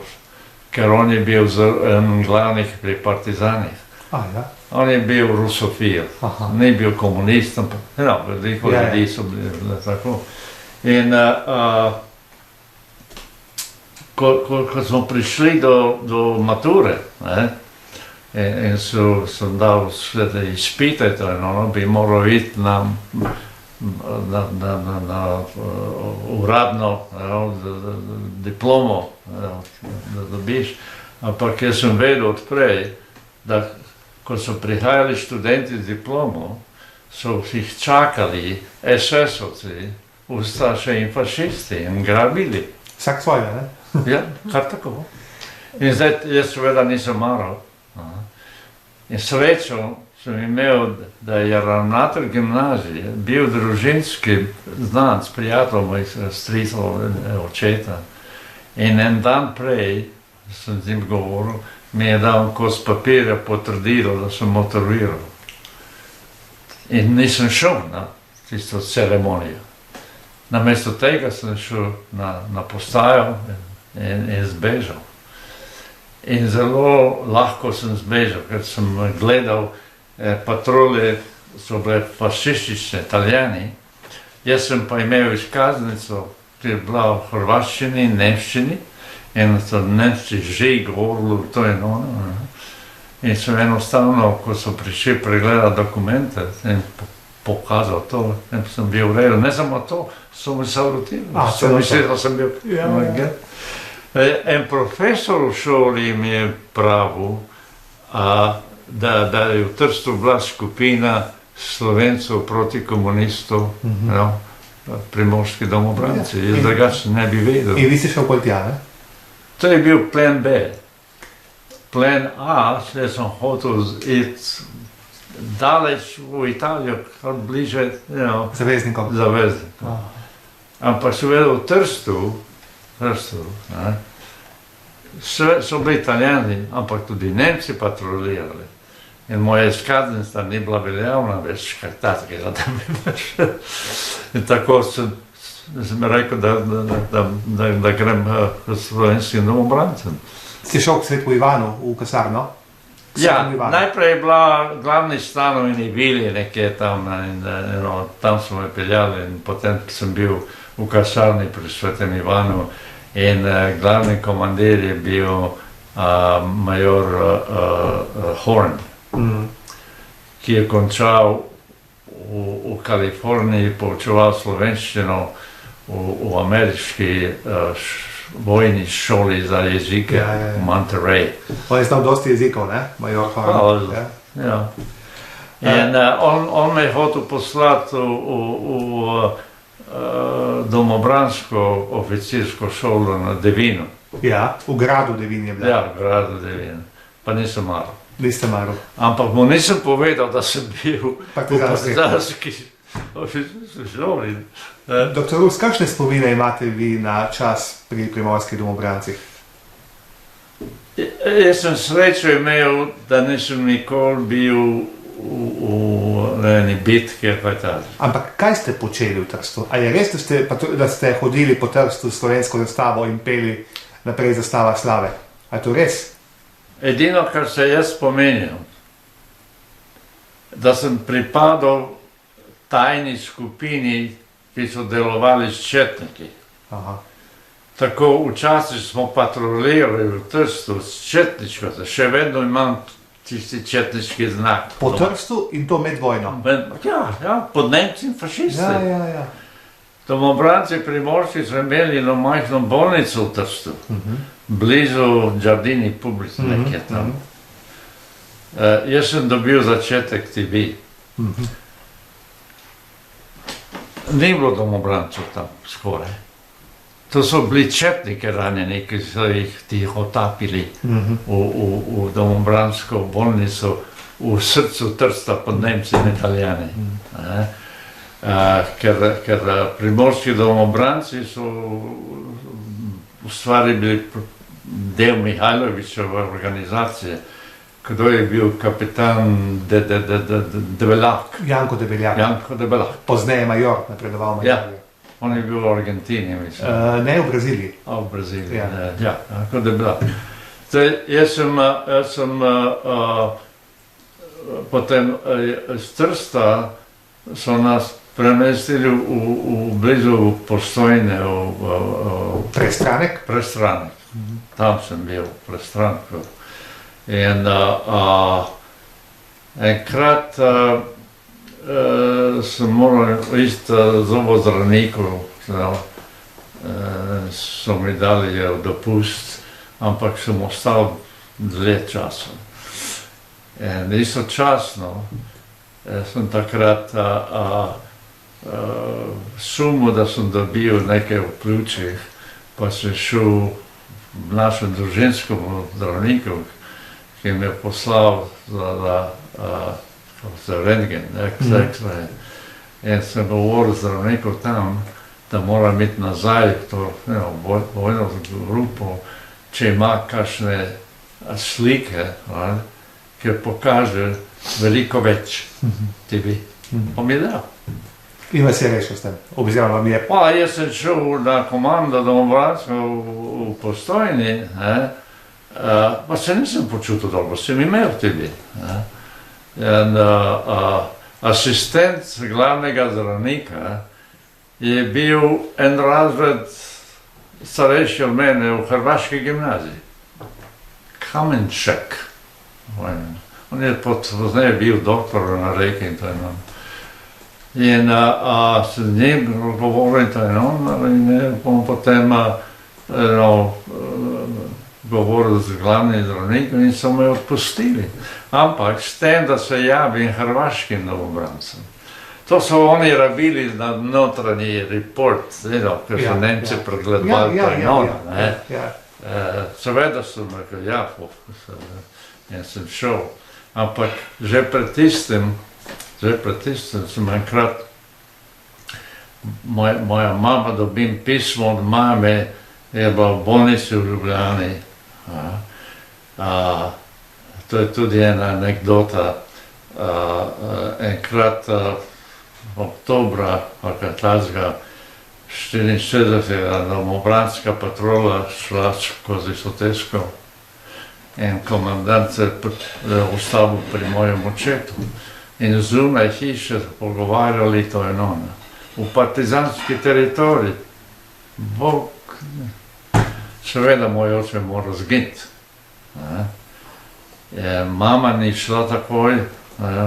ker on je bil en glavnih pri partizanih. On je bil rusofil, ni bil komunist, veliko ljudi so bili tako. In ko smo prišli do mature, in sem dal sve izpite, bi moral iti na uradno diplomo, da dobiš, ampak jaz sem vedel odprej, da ko so prihajali študenti z diplomo, so jih čakali SS-ovci, ustaše in fašisti in grabili. Vsak svojega, ne? Ja, kar tako. In zdaj jaz seveda nisem maral. In srečo sem imel, da je ravnatelj gimnazije bil družinski znanc, prijatelj mojih stricov, očeta. In en dan prej sem z njim govoril, mi je dal kos papirja potrdilo, da sem motoriral. In nisem šel na tisto ceremonijo. Namesto tega sem šel na postajo in zbežal. In zelo lahko sem zbežal, ker sem gledal patrole, so bile fašistične, Italijani. Jaz sem pa imel izkaznico, ki je bila v hrvaščini, nemščini, in so Nemci že govorili to in ono. In sem enostavno, ko so prišli pregledati dokumente, sem pokazal to, in sem bil rejen. Ne samo to, so mi se vrtili. So mislili, da sem bil agent. En profesor v šoli mi je pravil, da je v Trstu bila skupina Slovencev proti komunistov, primorski domobranci. Jaz drugače ne bi vedel. In vi ste šel pol tja, ne? To je bil plan B. Plan A, če sem hotel iti daleč v Italijo, kar bliže zaveznikom. Ampak seveda v Trstu, so bili Italijani, ampak tudi Nemci patrolirali. In moja izkaznica ni bila veljavna več, kaj takega, da bi šel. In tako sem rekel, da grem s slovenskim domobrancem. Si šel k svetu Ivanu v kasarno? Ja, najprej je bila glavni stanovini vili nekje tam in tam smo me peljali in potem sem bil v kasarni pri svetem Ivanu in glavni komandir je bil major Horn, ki je končal v Kaliforniji, poučeval slovenščino v ameriški vojni šoli za jezike v Monterey. On je znal dosti jezikov, ne? Major Horn. Ja. In on me je hotel poslati v domobransko oficirsko šolo na Devinu. Ja, v gradu Devin je bila. Ja, v gradu Devin. Pa nisem maral. Niste maral. Ampak mu nisem povedal, da sem bil v partizanski šoli. Doktor Rus, kakšne spomine imate vi na čas pri primorskih domobrancih? Jaz sem srečo imel, da nisem nikoli bil v eni bitki. Ampak kaj ste počeli v Trstu? A je res, da ste hodili po Trstu s slovensko zastavo in peli naprej Zastava slave? A je to res? Edino, kar se jaz spomenil, da sem pripadal tajni skupini, ki so delovali s četniki. Aha. Tako včasih smo patrolirali v Trstu s četničko, še vedno imam tisti četniški znak. Po Trstu in to med vojno? Ja, pod Nemci in fašisti. Ja. Domobranci primorski so imeli eno majhno bolnico v Trstu, blizu Giardini Publici, nekje tam. Jaz sem dobil začetek TV. Ni bilo domobrancev tam skoraj. To so bili četniki ranjeni, ki so jih tiho tapili v domobransko bolnico v srcu Trsta pod Nemci in Italijani. Ker primorski domobranci so v stvari bili del Mihajlovićeve organizacije. Kdo je bil kapitan Debeljak? Janko Debeljak. Pozneje major, napredoval major. Ja, on je bil v Argentini, mislim. Ne, v Braziliji. V Braziliji, ja, Janko Debeljak. Jaz sem potem iz Trsta so nas premestili v blizu Postojne, v Prestranek? Prestranek. Tam sem bil, v Prestranku. In enkrat sem moral iti zobozdravniku, so mi dali dopust, ampak sem ostal dlje časa. In istočasno sem takrat sumil, da sem dobil nekaj v pljučih, pa sem šel v našem družinskemu zdravniku, ki mi je poslal za rentgen, X-ray. In sem govoril zdravniku tam, da moram iti nazaj v to vojno grupo, če ima kakšne slike, ki pokaže veliko več TV. Pa mi je dal. In vas je rešil s tem? Oziroma vam je... Pa jaz sem šel na komando domobrancev v Postojni, pa se nisem počutil dobro, sem imel TV. In asistent glavnega zdravnika je bil en razred starejši od mene v hrvaški gimnaziji. Kamenšek. On je pozneje bil doktor na Reki in to je nam. In se z njim govoril in to je nam, in bom potem govoril z glavnim zdravnikom in so me odpustili. Ampak s tem, da se javim hrvaškim domobrancem. To so oni rabili na notranji report, ker so Nemci pregledovali to in ono. Seveda sem rekel, ja, in sem šel. Ampak že pred tistim sem enkrat, moja mama dobim pismo od mame, je bila v bolnici v Ljubljani. To je tudi ena anekdota. Enkrat oktobra, takega 64. domobranska patrola šla skozi Sotesko in komandant se ustavil pri mojem očetu. In zunaj hiše pogovarjali to in ono. V partizanski teritoriji, Bog, seveda moj oče mora zginiti. Mama ni šla takoj,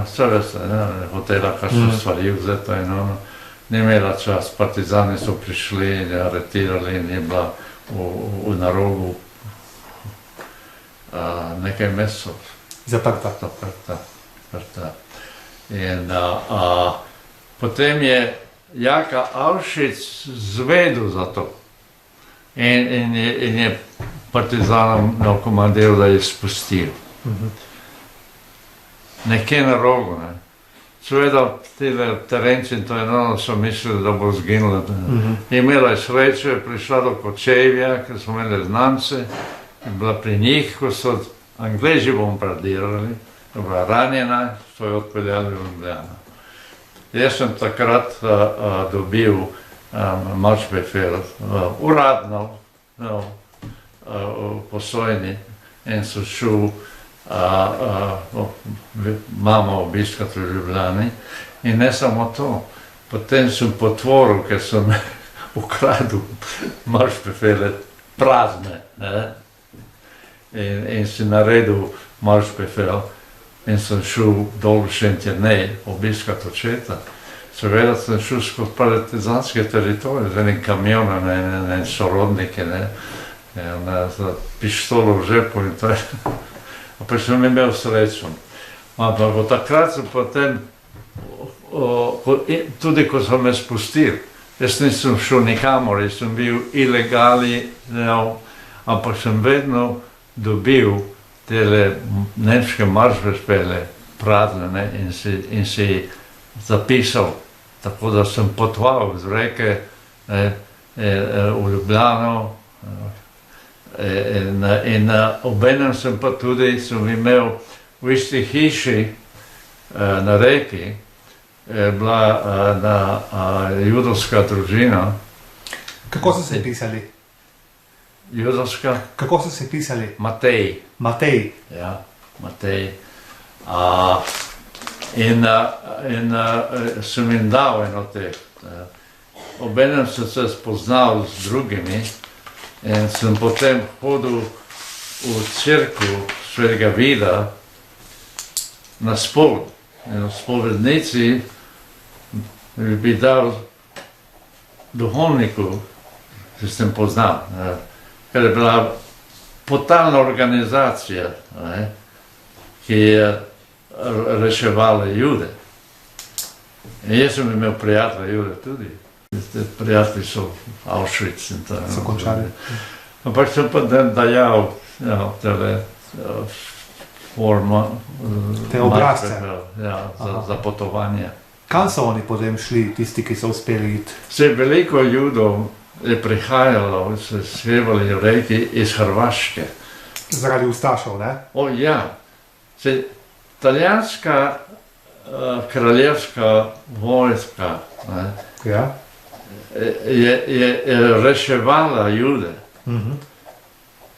vse veste, hotela kakšne stvari vzeti in ono. Ni imela čas, partizani so prišli in aretirali in je bila na rogu nekaj mesecev. Zaprta. In potem je Jaka Avšič zvedel za to in je partizanom komandiral, da je spustil. Nekje na rogu, ne. Seveda, tile terenci in to eno so mislili, da bo zginila. Imela je srečo, prišla do Kočevja, ker smo imeli znance, je bila pri njih, ko so Angleži bombardirali, je bila ranjena, so jo odpeljali v Ljubljano. Jaz sem takrat dobil Maršbefehl, uradno, po Sojni, in sem šel mamo obiskati v Ljubljani. In ne samo to, potem sem potvoril, ker sem ukradil Maršbefehle prazne, in si naredil Maršbefehl in sem šel dol v Šentjernej obiskati očeta. Seveda sem šel skozi partizanske teritorije, z enim kamionom, in sorodniki, in z pištolo v žepu in to je. Pa sem imel srečo. Ampak od takrat sem potem, tudi ko so me spustili, jaz nisem šel nikamor, jaz sem bil ilegali, ampak sem vedno dobil tele nemške Maršbefehle prazne in si zapisal, tako da sem potoval z Reke v Ljubljano. In obenem sem pa tudi imel v isti hiši na Reki, bila judovska družina. Kako so se pisali? Judovska? Kako so se pisali? Matej. Matej. Ja, Matej. In sem jim dal eno teh. Obenem sem se spoznal z drugimi. In sem potem hodil v cerkev Svetega Vida na spoved. In v spovednici bi dal duhovniku, ki sem poznal, ker je bila totalna organizacija, ki je reševala Jude. In jaz sem imel prijatelje Jude tudi. Prijatelji so Auschwitz in to. So končali. Ampak sem pa dajal tele forma. Te obrazce. Za potovanje. Kam so oni potem šli, tisti, ki so uspeli iti? Veliko Judov je prihajalo, so svevali v Reki iz Hrvaške. Zaradi ustašov, ne? O ja. Italijanska kraljevska vojska, ja, je reševala Jude.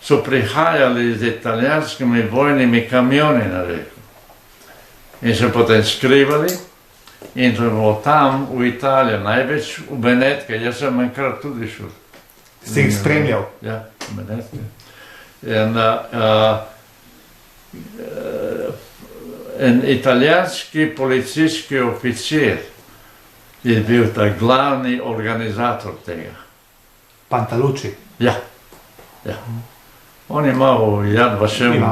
So prihajali z italijanskimi vojnimi kamioni na Reko. In so potem skrivali in to je bilo tam v Italiji največ v Benetke. Jaz sem enkrat tudi šel. Si jih spremljal? Ja, v Benetke. En italijanski policijski oficir je bil ta glavni organizator tega. Pantalucci? Ja. On je imel Yad Vashem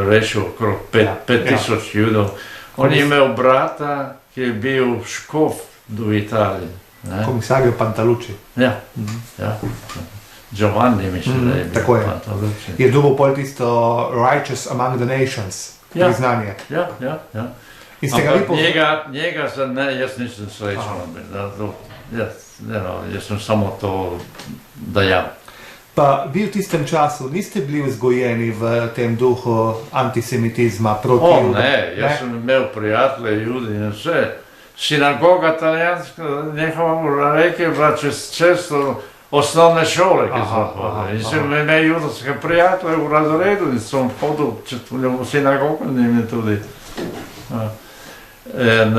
rešil okrog 5000 Judov. On je imel brata, ki je bil škof do Italije. Komisarju Pantalucci? Ja. Giovanni, mislim, da je bil Pantalucci. Je dobil pol tisto Righteous Among the Nations priznanje? Ja. Ampak njega se ne, jaz nisem srečal. Jaz sem samo to dajal. Pa vi v tistem času niste bili vzgojeni v tem duhu antisemitizma proti Judom? Ne, jaz sem imel prijatelje Judi in vse. Sinagoga italijanska, njihova v Reki je bila čez cesto osnovne šole, ki so hodili. In sem imel judovske prijatelje v razredu in sem hodil v sinagogo in jim je tudi. In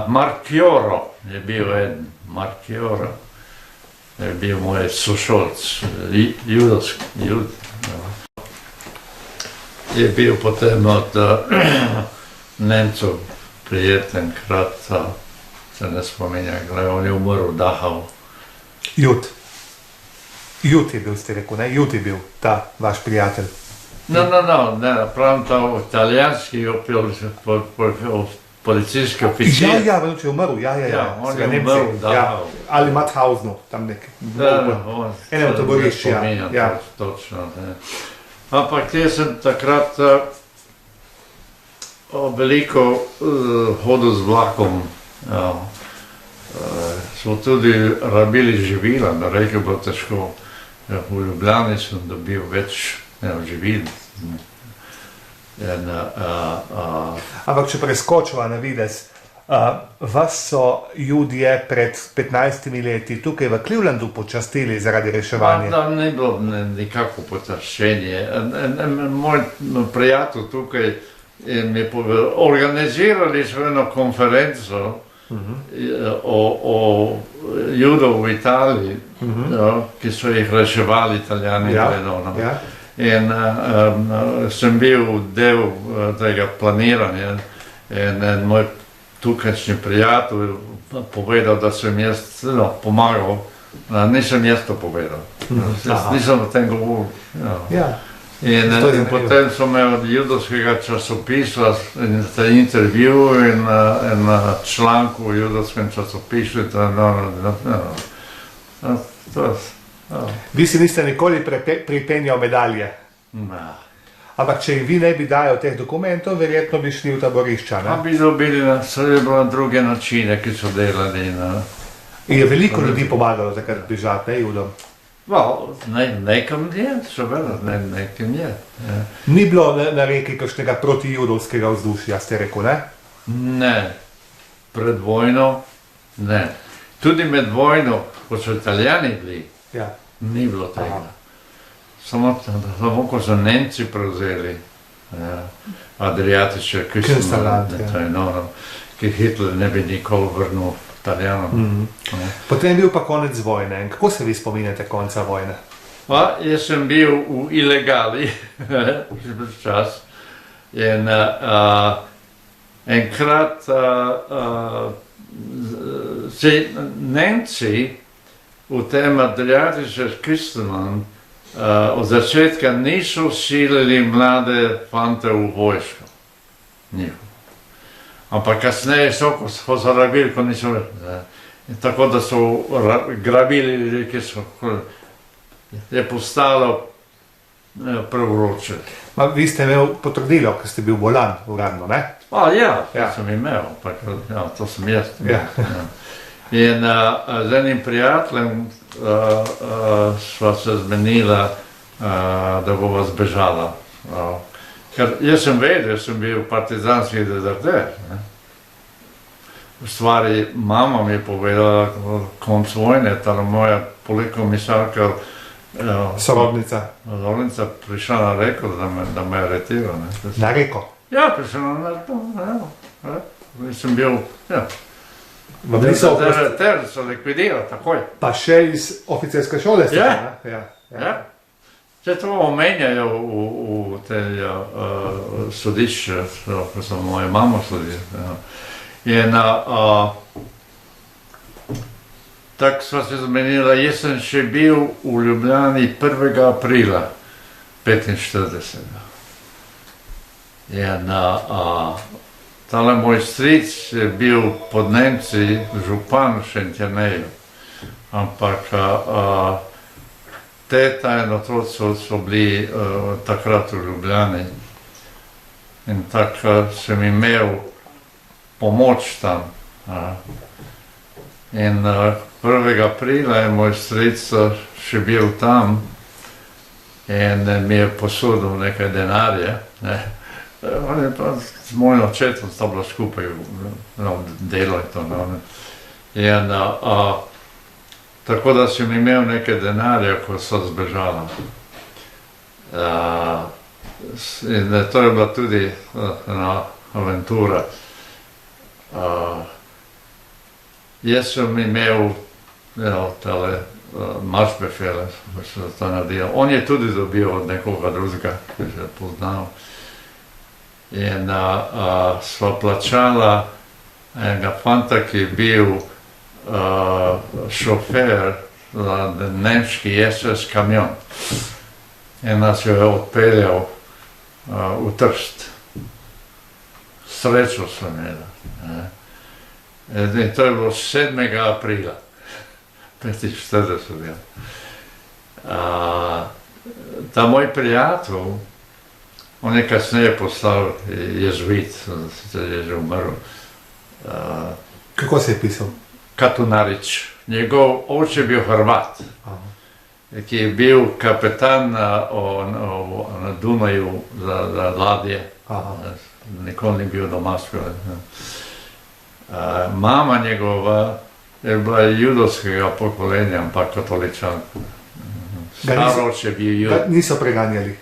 Mark Fioro je bil eden, Mark Fioro je bil moj sošolc, judovski, jud. Je bil potem od Nemcov prijeten krat, se ne spominja, on je umrl v Dachau. Jud. Jud je bil, ste rekel, ne? Jud je bil ta vaš prijatelj. Ne, pravim ta italijanski policijski oficir. Ja, on je umrl, ja. On je umrl v Dachau. Ali Mauthausenu, tam nekaj. Eno od taborišč, ja. Točno, ne. Ampak jaz sem takrat veliko hodil z vlakom. Smo tudi rabili živila, na reki je bilo težko. V Ljubljani sem dobil več živil. Ampak če preskočiva na videz, vas so Judje pred 15 leti tukaj v Clevelandu počastili zaradi reševanja? Ni bilo nikako počaščenje. Moj prijatelj tukaj mi je povedal, organizirali so eno konferenco o Judov v Italiji, ki so jih reševali Italijani. In sem bil del tega planiranja in moj tukajšnji prijatelj povedal, da sem jaz pomagal, nisem jaz to povedal, nisem o tem govoril. In potem so me od judovskega časopisa intervju in članku v judovskem časopisu. Vi si niste nikoli pripenjal medalje? Ampak če vi ne bi dajal teh dokumentov, verjetno bi šli v taborišča, ne? Bi dobili na druge načine, ki so delali. Je veliko ljudi pomagalo takrat bežati, ne, Judom? Nekam je, seveda, nekam je. Ni bilo na reki kakšnega protijudovskega vzdušja, ste rekel, ne? Ne, pred vojno ne. Tudi med vojno, ko so Italijani bili, ni bilo tega. Samo ko so Nemci prevzeli Adriatične Küstenland, ki Hitler ne bi nikoli vrnil Italijanom. Potem je bil pa konec vojne. Kako se vi spominjate konca vojne? Jaz sem bil v ilegali čas in enkrat Nemci v tem Adriatične Küstenland od začetka niso silili mlade fante v vojsko. Ampak kasneje so, ko so rabili, ko niso tako, da so grabili ljudi, ki so je postalo prevroče. Vi ste imel potrdilo, ker ste bil bolan uradno, ne? Ja, sem imel, to sem jaz. In z enim prijateljem sva se zmenila, da bova zbežala. Ker jaz sem vedel, sem bil partizanski dezerter. V stvari, mama mi je povedala, konc vojne, ta moja polikomisarka sorodnica prišla na reko, da me aretira. Na reko? Ja, prišla na reko, sem bil, dezerter so likvidirali takoj. Pa še iz oficerske šole ste? Ja. Če to omenjajo v te sodišče, ko so moje mamo sodili. In tako sva se zmenila, jaz sem še bil v Ljubljani 1. aprila 1945. In tale moj stric je bil pod Nemci župan v Šentjerneju, ampak teta in otroci so bili takrat v Ljubljani. In tako sem imel pomoč tam. In 1. aprila je moj stric še bil tam in mi je posodil nekaj denarja. On je pa z mojim očetom sta bila skupaj, delo je to. In tako da sem imel nekaj denarja, ko so zbežala. In to je bila tudi ena aventura. Jaz sem imel tale maršbefele, ki so to naredili. On je tudi dobil od nekoga drugega, ki je poznal. In sva plačala enega fanta, ki je bil šofer za nemški SS kamion. In nas je odpeljal v Trst. Srečo sem imela. In to je bilo 7. aprila 1945. Ta moj prijatelj, on je kasneje postal jezuit, sicer je že umrl. Kako se je pisal? Katunarič. Njegov oče je bil Hrvat, ki je bil kapetan na Dunaju za ladje. Nikoli ni bil doma skoraj. Mama njegova je bila judovskega pokolenja, ampak katoličanka. Staro oče je bil jud. Niso preganjali?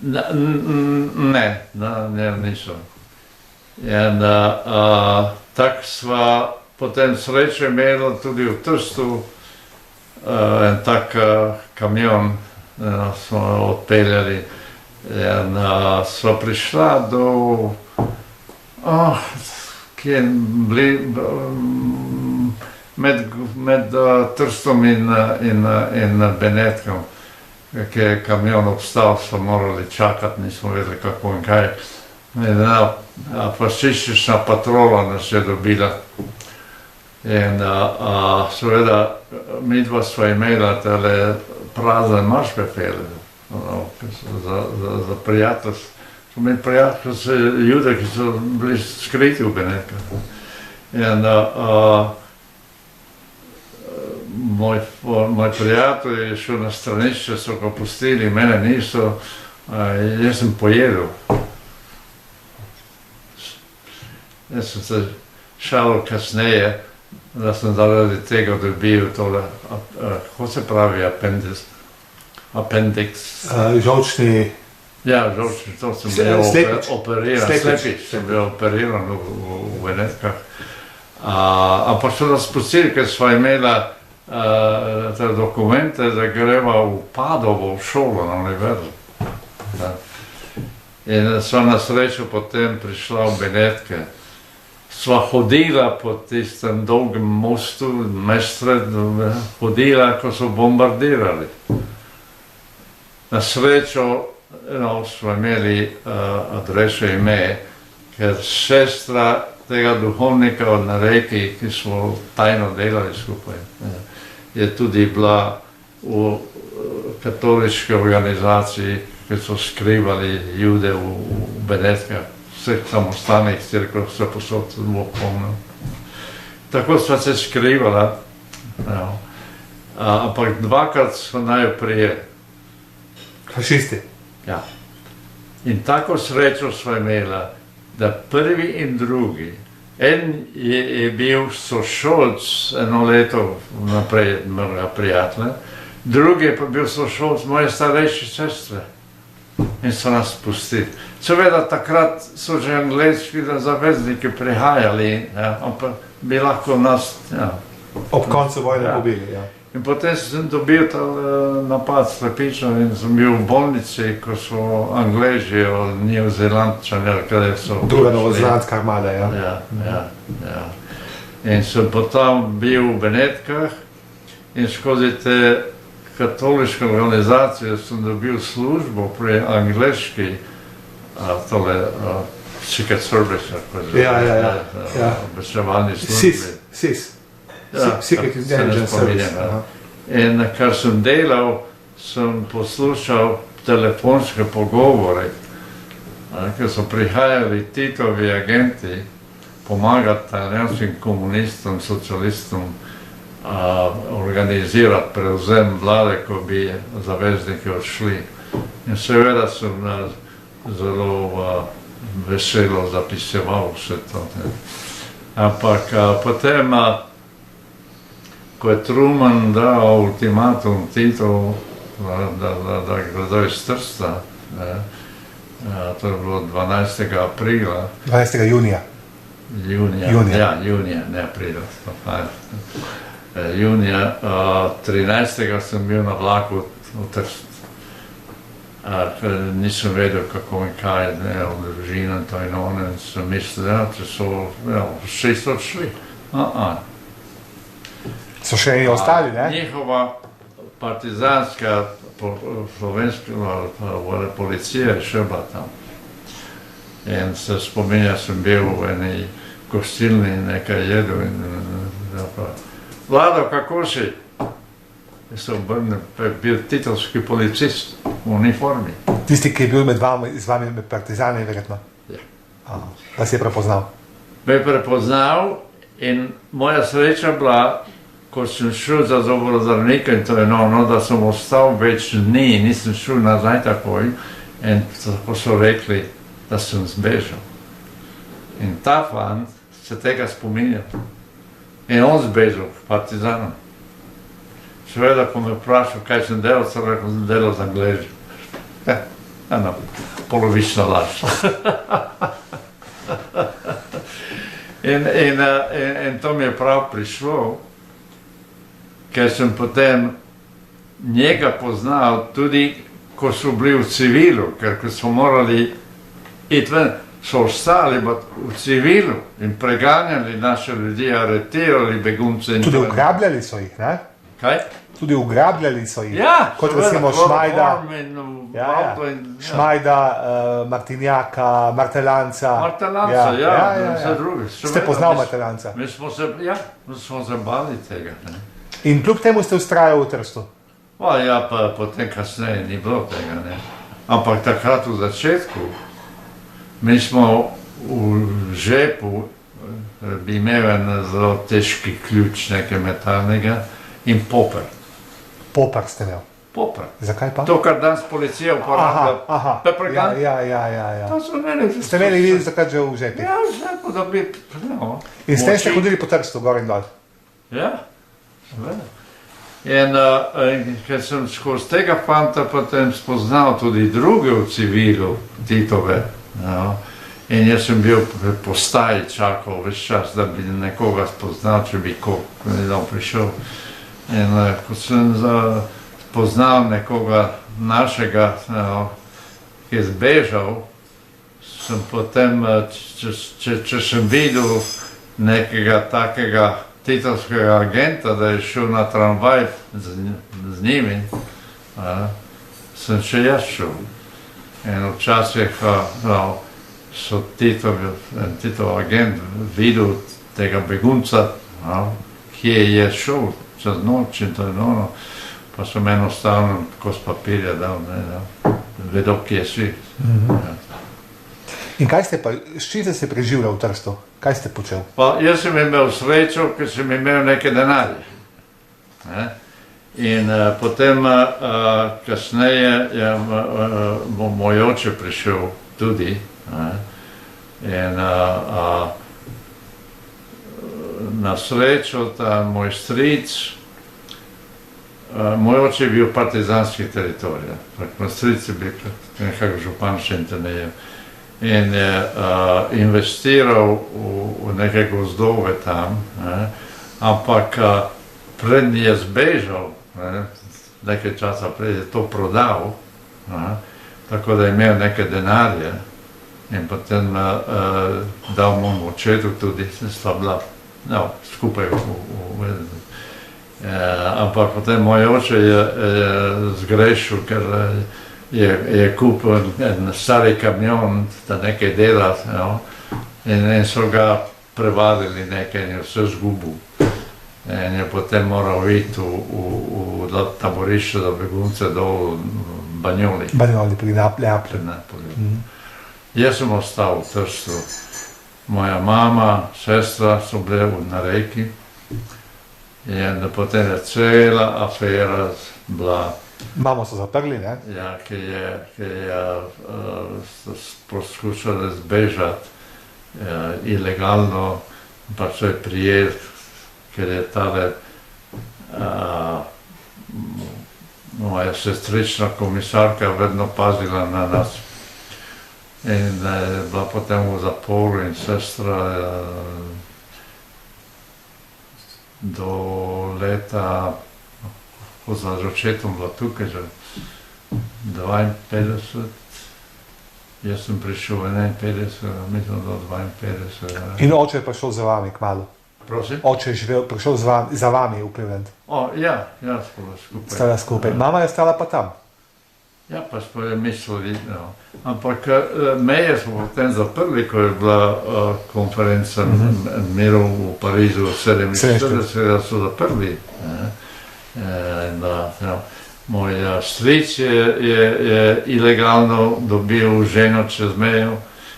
Ne, niso. In tako sva potem srečo imela tudi v Trstu, en tak kamion smo odpeljali. In sva prišla do, kje bili, med Trstom in Benetkom, ki je kamion obstal, smo morali čakati, nismo vedeli kako in kaj. Ena fašistična patrola nas je dobila. In seveda midva sva imela tale prazne maršbefele, za prijateljstvo. So imeli prijateljstvo ljude, ki so bili skriti v Benetkah. In moj prijatelj je šel na stranišče, so ga pustili, mene niso, jaz sem pojedel. Jaz sem se šalil kasneje, da sem zaradi tega dobil tole, kako se pravi, appendix. Žolčni... Ja, žolčni, to sem bil operiran, slepič sem bil operiran v Benetkah. Ampak so nas pustili, ker sva imela te dokumente, da greva v Padovo, v šolo na univerzo. In sva na srečo potem prišla v Benetke. Sva hodila po tistem dolgem mostu, hodila, ko so bombardirali. Na srečo smo imeli adreso ime, ker sestra tega duhovnika na Reki, ki smo tajno delali skupaj, je tudi bila v katoliški organizaciji, ki so skrivali Jude v Benetkah. Vseh samostalnih cerkev, vse posod zelo pomnil. Tako sva se skrivala, ampak dvakrat so naju prijeli. Fašisti? Ja. In tako srečo sva imela, da prvi in drugi, en je bil sošolc eno leto naprej mojega prijatelja, drugi je pa bil sošolc moje starejše sestre. In so nas pustili. Seveda takrat so že angleški zavezniki prihajali, ampak bi lahko nas... Ob koncu vojne pobili, ja. In potem sem dobil ta napad slepiča in sem bil v bolnici, ko so Angleži od Newzealandčani, kaj so... Druga novozelandska armada, ja. Ja. In sem potem bil v Benetkah in skozi te katoliške organizacije sem dobil službo pri angleški Secret Service, obveščevalni službi. SIS. Secret Intelligence Service. In kar sem delal, sem poslušal telefonske pogovore, ker so prihajali Titovi agenti pomagati italijanskim komunistom, socialistom, organizirati prevzem vlade, ko bi zavezniki odšli. In seveda sem zelo veselo zapiseval vse to. Ampak potem, ko je Truman dao ultimatum Titu da gledaju iz Trsta, to je bilo 12. aprila. 12. junija. Junija, ne aprila. Junija, 13. sem bil na vlaku v Trst. Nisem vedel, kako in kaj, družina in to in ono, in sem mislil, če so vsi so odšli. So še eni ostali, ne? Njihova partizanska slovenska policija je še bila tam. In se spominja, sem bil v eni gostilni in nekaj jedel in Vlado, kako si? Jaz se obrnem, bil titovski policist v uniformi. Tisti, ki je bil z vami med partizani, verjetno? Ja. Vas je prepoznal? Me je prepoznal in moja sreča bila, ko sem šel za zobozdravnika in to je da sem ostal več dni, nisem šel nazaj takoj in tako so rekli, da sem zbežal. In ta fant se tega spominja. In on zbežal k partizanom. Seveda, ko me vprašal, kaj sem delal, sem rekel, sem delal z Angleži. Polovična laž. In to mi je prav prišlo, ker sem potem njega poznal tudi, ko so bili v civilu, ker ko smo morali iti ven, so ostali v civilu in preganjali naše ljudi, aretirali begunce. Tudi ugrabljali so jih, ne? Kaj? Tudi ugrabljali so jih. Ja, kot recimo Šmajda, Šmajda, Martinjaka, Martelanca. Martelanca, vse druge. Ste poznal Martelanca? Mi smo se bali tega. In kljub temu ste vztrajali v Trstu? Ja, pa potem kasneje ni bilo tega, ne. Ampak takrat v začetku, mi smo v žepu bi imeli en zelo težki ključ, nekaj metalnega, in poper. Poper ste imel? Poper. Zakaj pa? To, kar danes policija uporablja. Pepergan. Ja. To so imeli. Ste imeli videli takrat že v žepi? Ja, v žepu, da bi... In s tem ste hodili po Trstu, gor in dol? Ja, seveda. In ker sem skozi tega fanta potem spoznal tudi druge v civilu, Titove, in jaz sem bil v postaji čakal ves čas, da bi nekoga spoznal, če bi prišel. In ko sem spoznal nekoga našega, ki je zbežal, sem potem, če sem videl nekega takega titovskega agenta, da je šel na tramvaj z njimi, sem še jaz šel. In včasih so Titov agent videl tega begunca, kje je šel čez noč in to je ono, pa sem enostavno kos papirja dal, vedel, kje si. In kaj ste pa, s čim ste se preživljali v Trstu? Kaj ste počel? Pa jaz sem imel srečo, ker sem imel neke denarje. In potem kasneje je moj oče prišel tudi. In na srečo ta moj stric, moj oče je bil v partizanskih teritorijah, moj stric je bil nekako župan Šentenejev in je investiral v neke gozdove tam, ampak pred je zbežal, nekaj časa pred je to prodal, tako da je imel neke denarje in potem dal mojemu očetu tudi, sta bila skupaj ampak potem moj oče je zgrešil, ker je kupil en stari kamion, da nekaj dela in so ga prevadili nekaj in je vse zgubil. In je potem moral iti v taborišče za begunce dol v Banjoli. Banjoli, pri Neaplju. Jaz sem ostal v Trstu. Moja mama, sestra so bile na reki in potem je cela afera bila. Mamo so zaprli, ne? Ja, ki je poskušala zbežati ilegalno, pa so je prijeli, ker je tale moja sestrična komisarka vedno pazila na nas. In je bila potem v zaporu in sestra do leta, ko za očetom bila tukaj že 52, jaz sem prišel v 51, mislim, do 52. In oče je prišel za vami kmalu? Prosim? Oče je prišel za vami v Cleveland? Ja, smo skupaj. Stala skupaj. Mama je stala pa tam? Ja, pa smo je mislili, no. Ampak meje smo potem zaprli, ko je bila konferenca mirov v Parizu v 47, so zaprli. Moj stric je ilegalno dobil ženo čez mejo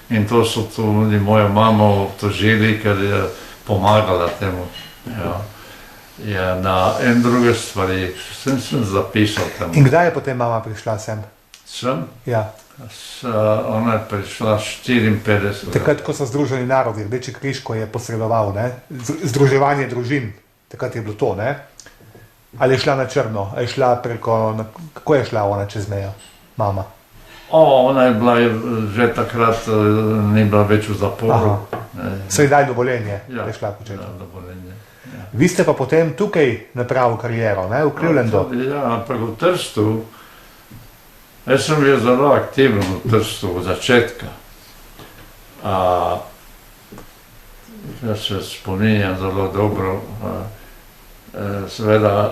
in to so tudi mojo mamo obtožili, ker je pomagala temu. Ja, na en druge stvari sem zapisal tam. In kdaj je potem mama prišla sem? Sem? Ja. Ona je prišla 54. Takrat, ko so Združeni narodi, Rdeči križ, ko je posredoval, ne? Združevanje družin, takrat je bilo to, ne? Ali je šla na črno? Je šla preko, kako je šla ona čez mejo, mama? Ona je bila že takrat, ni bila več v zaporu. So ji dali dovoljenje, da je šla početi. Ja, dovoljenje. Ja. Vi ste pa potem tukaj napravili kariero, ne? V Clevelandu. Ja, ampak v Trstu, jaz sem bil zelo aktiven v Trstu od začetka. Jaz se spominjam zelo dobro, seveda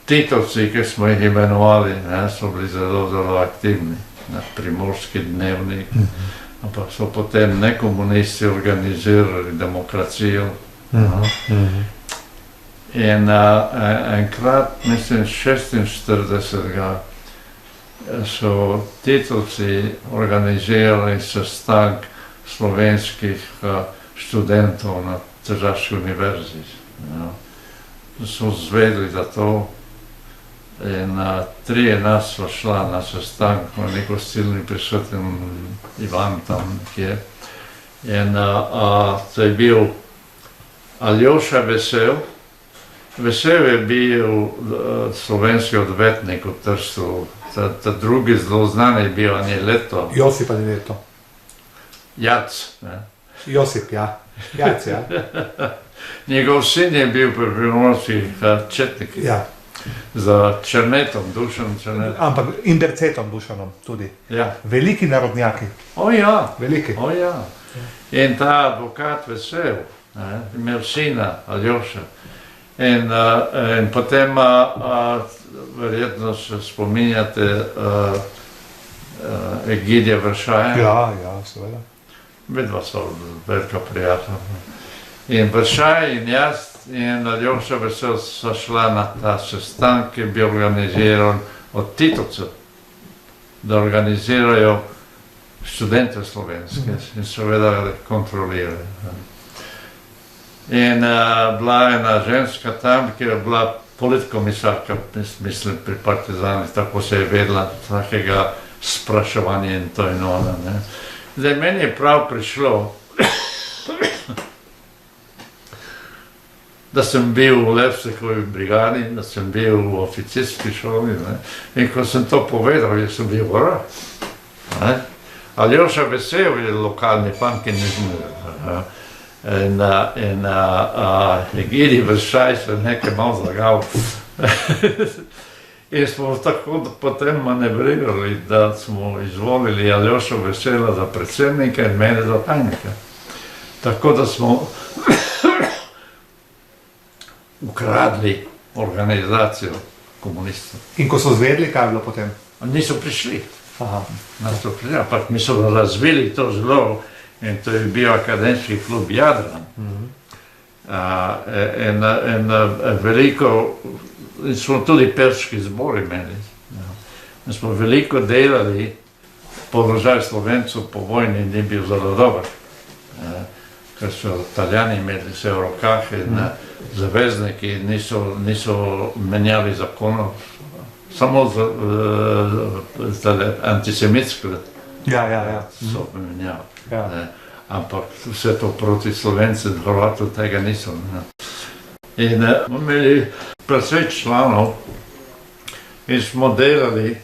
Titovci, ki smo jih imenovali, so bili zelo, zelo aktivni, Primorski dnevnik, ampak so potem nekomunisti organizirali demokracijo. In enkrat, mislim, 46. so Titovci organizirali sestanek slovenskih študentov na Tržaški univerzi. So zvedeli za to in trije nas so šla na sestanek, neko stilni prisoten Ivan tam nekje. In to je bil Aljoša Vesel. Vesel je bil slovenski odvetnik v Trstu, ta drugi zelo znan je bil Anileto. Josip Anileto. Jac. Josip, ja. Jac, ja. Njegov sin je bil pri primorskih četnikih. Ja. Za Černetom, Dušanom Černetom. Ampak in Bercetom Dušanom tudi. Ja. Veliki narodnjaki. Ja. Veliki. Ja. In ta advokat Vesel, imel sina Aljoša. In potem, verjetno se spominjate Egidija Vršaja. Ja, seveda. Vedva so velika prijatelja. In Vršaj in jaz in Aljoša Vesel so šla na ta sestanek, ki je bil organiziran od Titovcev, da organizirajo študente slovenske in seveda kontrolirajo. In bila je ena ženska tam, ki je bila politkomisarka, mislim, pri partizanih, tako se je vedela takega spraševanja in to in ona. Zdaj, meni je prav prišlo, da sem bil v Levstekovi brigadi, da sem bil v oficirski šoli, in ko sem to povedal, jaz sem bil vrah. Aljoša Vesel je lokalni punk in Egidij Vršaj se nekaj malo zlagal. In smo tako potem manevrirali, da smo izvolili Aljošo Vesela za predsednika in mene za tajnika. Tako da smo ukradli organizacijo komunistov. In ko so zvedeli, kaj je bilo potem? Niso prišli. Ampak mi so razvili to zelo in to je bil akademski klub Jadran. In veliko, smo tudi pevski zbor imeli. In smo veliko delali, položaj Slovencov po vojni ni bil zelo dober. Ker so Italijani imeli vse v rokah in zavezniki niso menjali zakonov, samo antisemitske so menjali. Ampak vse to proti Slovencem, Hrvatov tega niso. In imeli precej članov in smo delali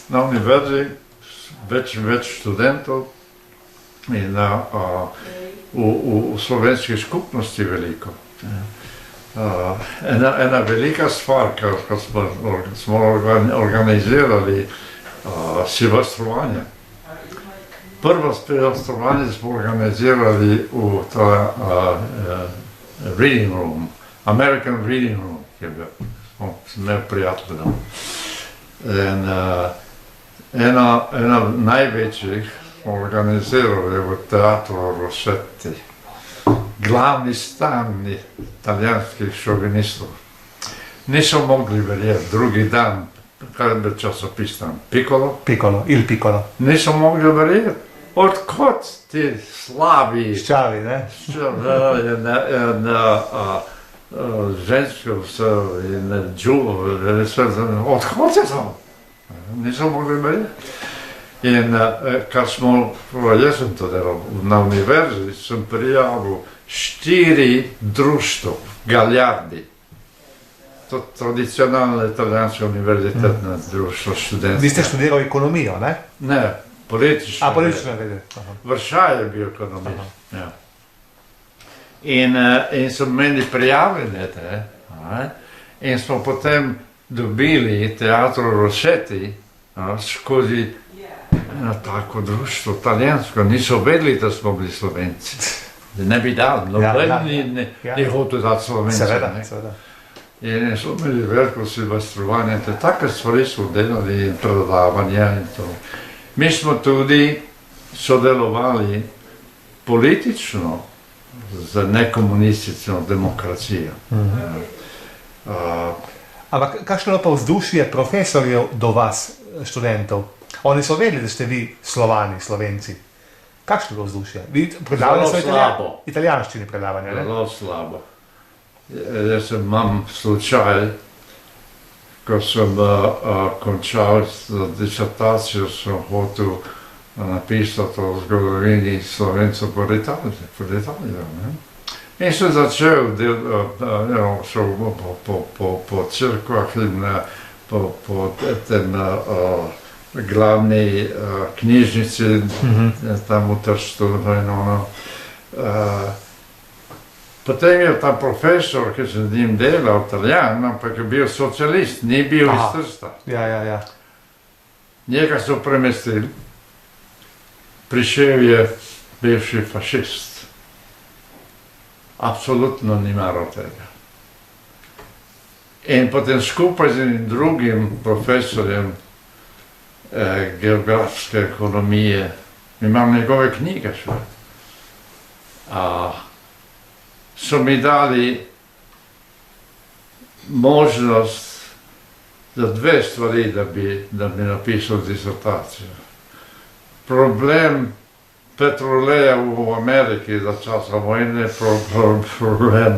na univerzi, več in več študentov in v slovenski skupnosti veliko. Ena velika stvar, ko smo organizirali silvestrovanje. Prvo silvestrovanje smo organizirali v reading room, American reading room, ki je bil, sem imel prijateljev. Ena največjih smo organizirali v teatru Rossetti, glavni stan italijanskih šovinistov. Niso mogli verjeti, drugi dan, kaj je bil časopis tam, Piccolo? Piccolo, Il Piccolo. Niso mogli verjeti, odkot ti slabi Ščavi, ne? Ženske vse in džulo, odkot je to? Niso mogli verjeti. In kad jaz sem to delal na univerzi, sem prijavil 4 društva, galjardi. To tradicionalne italijanske univerzitetne društvo študentske. Vi ste študirali ekonomijo, ne? Ne, politično. Politično vede. Vršaj je bil ekonomist. Ja. In so meni prijavljene te. In smo potem dobili teatro Rossetti skozi eno tako društvo, italijansko. Niso vedeli, da smo bili Slovenci. Ne bi dali, noben ni hotel dati Slovenci. Seveda. In so imeli veliko silvestrovanje, take stvari smo delali in predavanja in to. Mi smo tudi sodelovali politično z nekomunistično demokracijo. Ampak kakšno je pa vzdušje profesorjev do vas, študentov? Oni so vedeli, da ste vi Slovani, Slovenci. Kakšno je bilo vzdušje? Zelo slabo. Italijanščini predavanja, ne? Zelo slabo. Jaz imam slučaj, ko sem končal disertacijo, sem hotel napisati o zgodovini Slovencev pod Italijo. In sem začel šel po crkvah in po tem glavni knjižnici, tam v Trstu. Potem je ta profesor, ki sem z njim delal, Italijan, ampak je bil socialist, ni bil iz Trsta. Ja. Njega so premestili, prišel je bivši fašist. Absolutno ni maral tega. In potem skupaj z enim drugim profesorjem geografske ekonomije, imam njegove knjige še, so mi dali možnost za 2 stvari, da bi napisal disertacijo. Problem petroleja v Ameriki za časa vojne, problem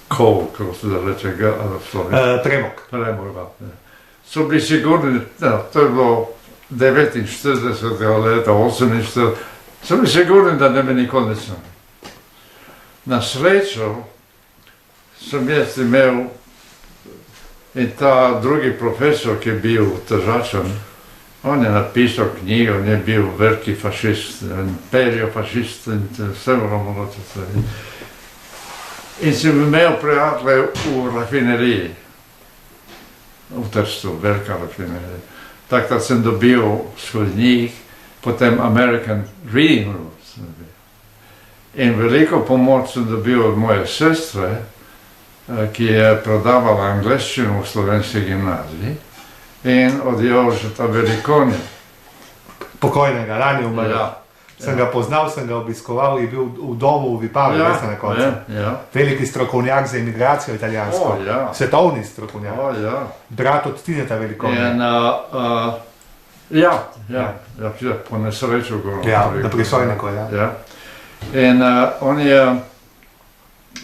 kol, kako se da reče, premog. So bili sigurni, to je bilo 49. leta, 48. So bili sigurni, da ne bi nikoli nisem. Na srečo sem jaz imel in ta drugi profesor, ki je bil težačen, on je napisal knjigo, on je bil veliki fašist, imperiofašist in vse moramo reči. In sem imel prijatelje v rafineriji, v Trstu, velika rafinerija. Tako da sem dobil skozi njih, potem American Reading Room. In veliko pomoč sem dobil od moje sestre, ki je predavala angleščino v slovenski gimnaziji, in od Jožeta Velikonja. Pokojnega, lani umrl. Sem ga poznal, sem ga obiskoval, je bil v domu v Vipavi, veste na koncu. Veliki strokovnjak za imigracijo italijansko. Svetovni strokovnjak. Brat od Tineta Velikonja. Po nesreču govorim. Ja, na prisojniku, ja. In on je,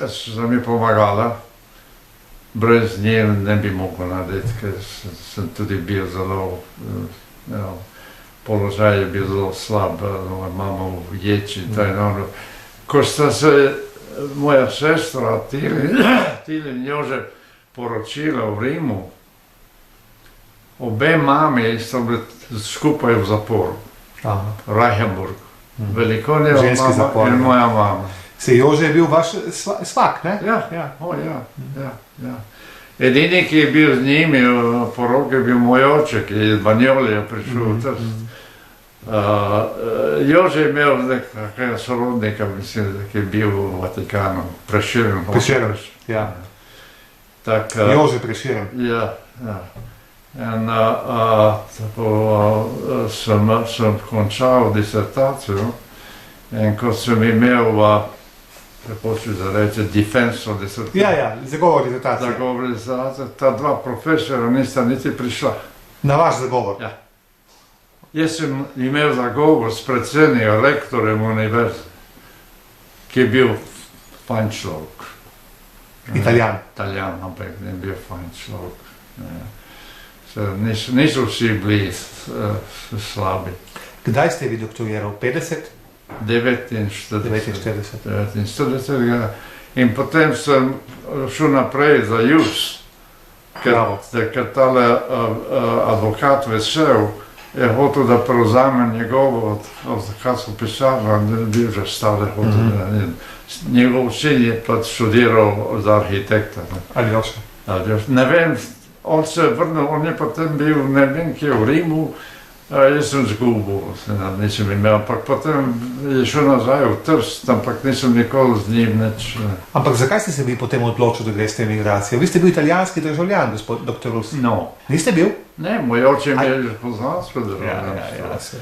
sem mi pomagala, brez nje ne bi mogel narediti, ker sem tudi bil zelo, položaj je bil zelo slab, mama v ječi. Ko sta se moja sestra Tilin Jože poročila v Rimu. Obe mami so bili skupaj v zaporu. Reichenburg. Velikonjeva mama in moja mama. Se Jože je bil vaš svak, ne? Ja. Edini, ki je bil z njimi po roki, je bil moj oče, ki je iz Banjolija prišel v Trst. Jože je imel nekakega sorodnika, mislim, ki je bil v Vatikanu, Prešeren. Ja. Jože Prešeren. Ja. In tako sem končal disertacijo in ko sem imel defenso disertacijo. Ja, zagovor disertacije. Zagovor disertacije, ta dva profesora nista niti prišla. Na vaš zagovor? Ja. Jaz sem imel zagovor s predsednikom, rektorjem univerze, ki je bil fajn človek. Italijan? Italijan, ampak ne bil fajn človek. Niso vsi bili slabi. Kdaj ste vi doktoriral? 50? 49. In potem sem šel naprej za Jus, ker tale advokat Vesel je hotel, da prevzame njegovo advokatsko pisarno, in bil že stare hotel. Njegov sin je pa študiral za arhitekta. Aljoša. Ne vem, on se je vrnil, on je potem bil, ne vem, kje v Rimu, jaz sem zgubil, nisem imel, ampak potem je šel nazaj v Trst, ampak nisem nikoli z njim nič. Ampak zakaj ste se vi potem odločili, da greste emigracijo? Vi ste bil italijanski državljan, gospod dr. Rus. No. Niste bil? Ne, moj oče je že poznansko državljanstvo.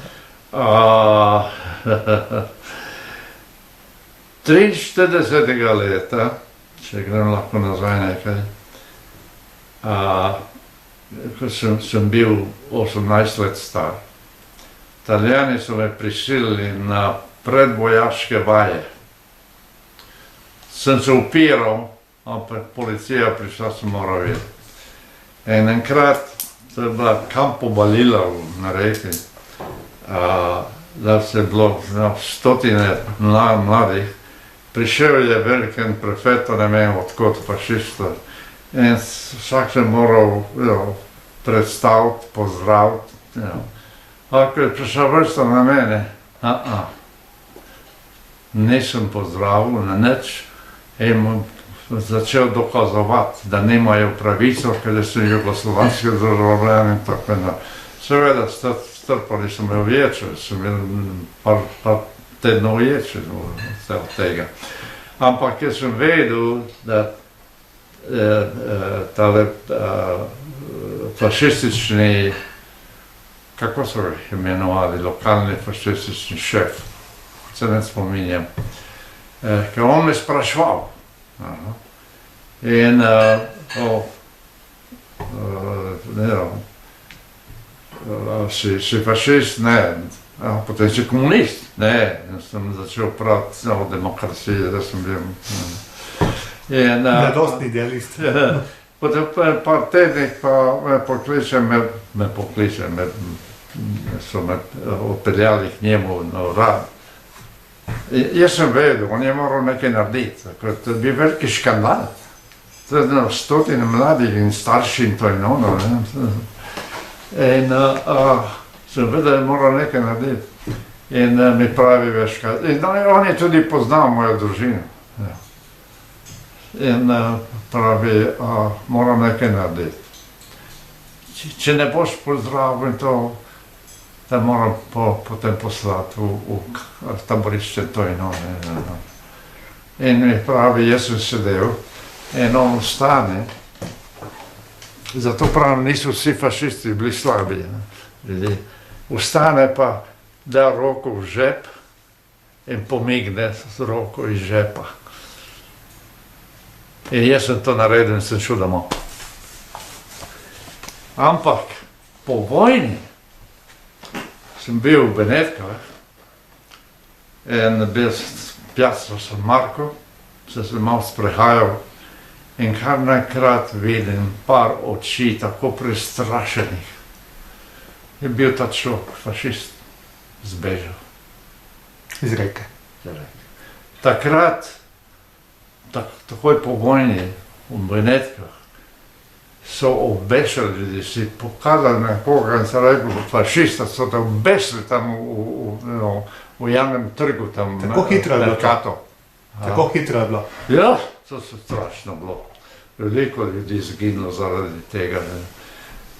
43. leta, če grem lahko nazaj nekaj, ko sem bil 18 let star. Italijani so me prisilili na predvojaške vaje. Sem se upiral, ampak policija prišla, sem moral videti. In enkrat, to je bila Campo Balila na reki, da se je bilo stotine mladih. Prišel je veliken prefeta, ne vem odkot, fašista. In vsak se moral predstaviti, pozdraviti. Ko je prišla vrsta na mene, nisem pozdravil na nič in začel dokazovati, da nimajo pravico, ker so jugoslovanski državljani in tako naprej. Seveda, strpali so me v Ječo, sem imel par tednov v Ječi od tega. Ampak jaz sem vedel, da tale fašistični, kako so jih imenovali, lokalni fašistični šef, se ne spominjam, ker on me sprašval. In si fašist? Ne. Potem si komunist? Ne. Sem začel praviti o demokraciji, da sem bil. Mladostni idealist. Potem par tednih pa me pokliče, so me odpeljali k njemu na urad. Jaz sem vedel, on je moral nekaj narediti, to je bil veliki škandal. To je stotine mladih in starši in to in ono. In sem vedel, da je moral nekaj narediti. In mi pravi, veš kaj, in on je tudi poznal mojo družino. In pravi, moram nekaj narediti. Če ne boš pozdravil in to, da moram potem poslati v taborišče to in ono. In mi pravi, jaz sem sedel in on vstane, zato pravim, niso vsi fašisti bili slabi. Vstane pa, da roko v žep in pomigne z roko iz žepa. In jaz sem to naredil in sem šel domov. Ampak po vojni sem bil v Benetkah in bil Piazza San Marco, sem se malo sprehajal in kar naenkrat vidim par oči tako prestrašenih. Je bil ta človek, fašist, zbežal. Iz reke. Takrat takoj po vojni v Benetkah so obešali ljudi, si pokazali nekoga in so rekli, fašista so te obešali tam v javnem trgu, tam Tako hitro je bilo to? Mercato. Tako hitro je bilo. Ja, to se strašno bilo. Veliko ljudi izginilo zaradi tega.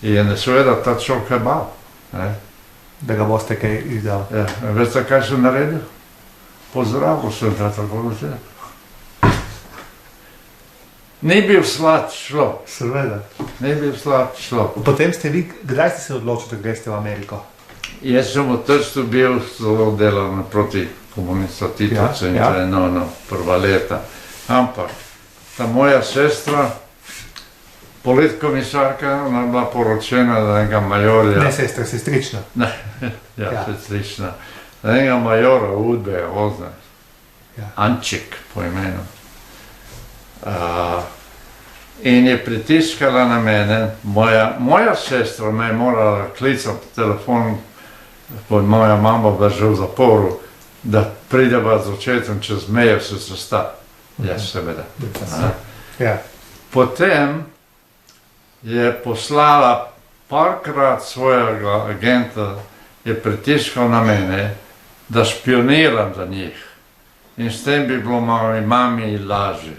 In seveda ta človek je bal. Da ga boste kaj izdal. Ja, veste, kaj sem naredil? Pozdravil sem ta tako vse. Ni bil slad človek. Seveda. Ni bil slad človek. Potem ste vi, kdaj ste se odločili, da greste v Ameriko? Jaz sem v Trstu bil zelo delan proti komunista Titovce in prva leta. Ampak ta moja sestra, politkomisarka, ona je bila poročena za enega majorja. Ne sestra, sestrična. Sestrična. Za enega majora Udbeja Ozne. Anček po imenu. In je pritiskala na mene, moja sestra me je morala klicati telefon, ko je moja mama bila že v zaporu, da prideva z očetom čez mejo se sestati. Ja, seveda. Potem je poslala parkrat svojega agenta, je pritiskal na mene, da špioniram za njih. In s tem bi bilo moji mami lažje.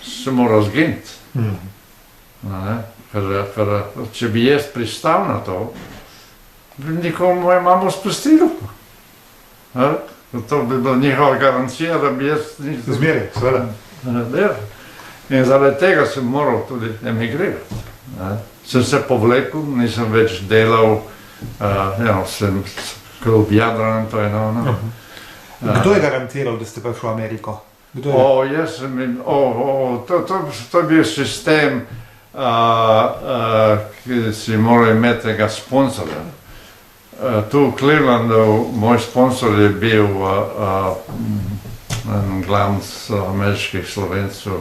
Se mora zginiti. Ker če bi jaz pristal na to, bi nikomu moja mama spustila. To bi bila njihova garancija, da bi jaz nisem... Zmeri, seveda. In zaradi tega sem moral tudi emigrirati. Sem se povlekel, nisem več delal, sem kljub Jadranu, to je Kdo je garantiral, da ste prišli v Ameriko? To je bil sistem, ki si moral imeti tega sponsorja. Tu v Clevelandu moj sponsor je bil glavni ameriških Slovencev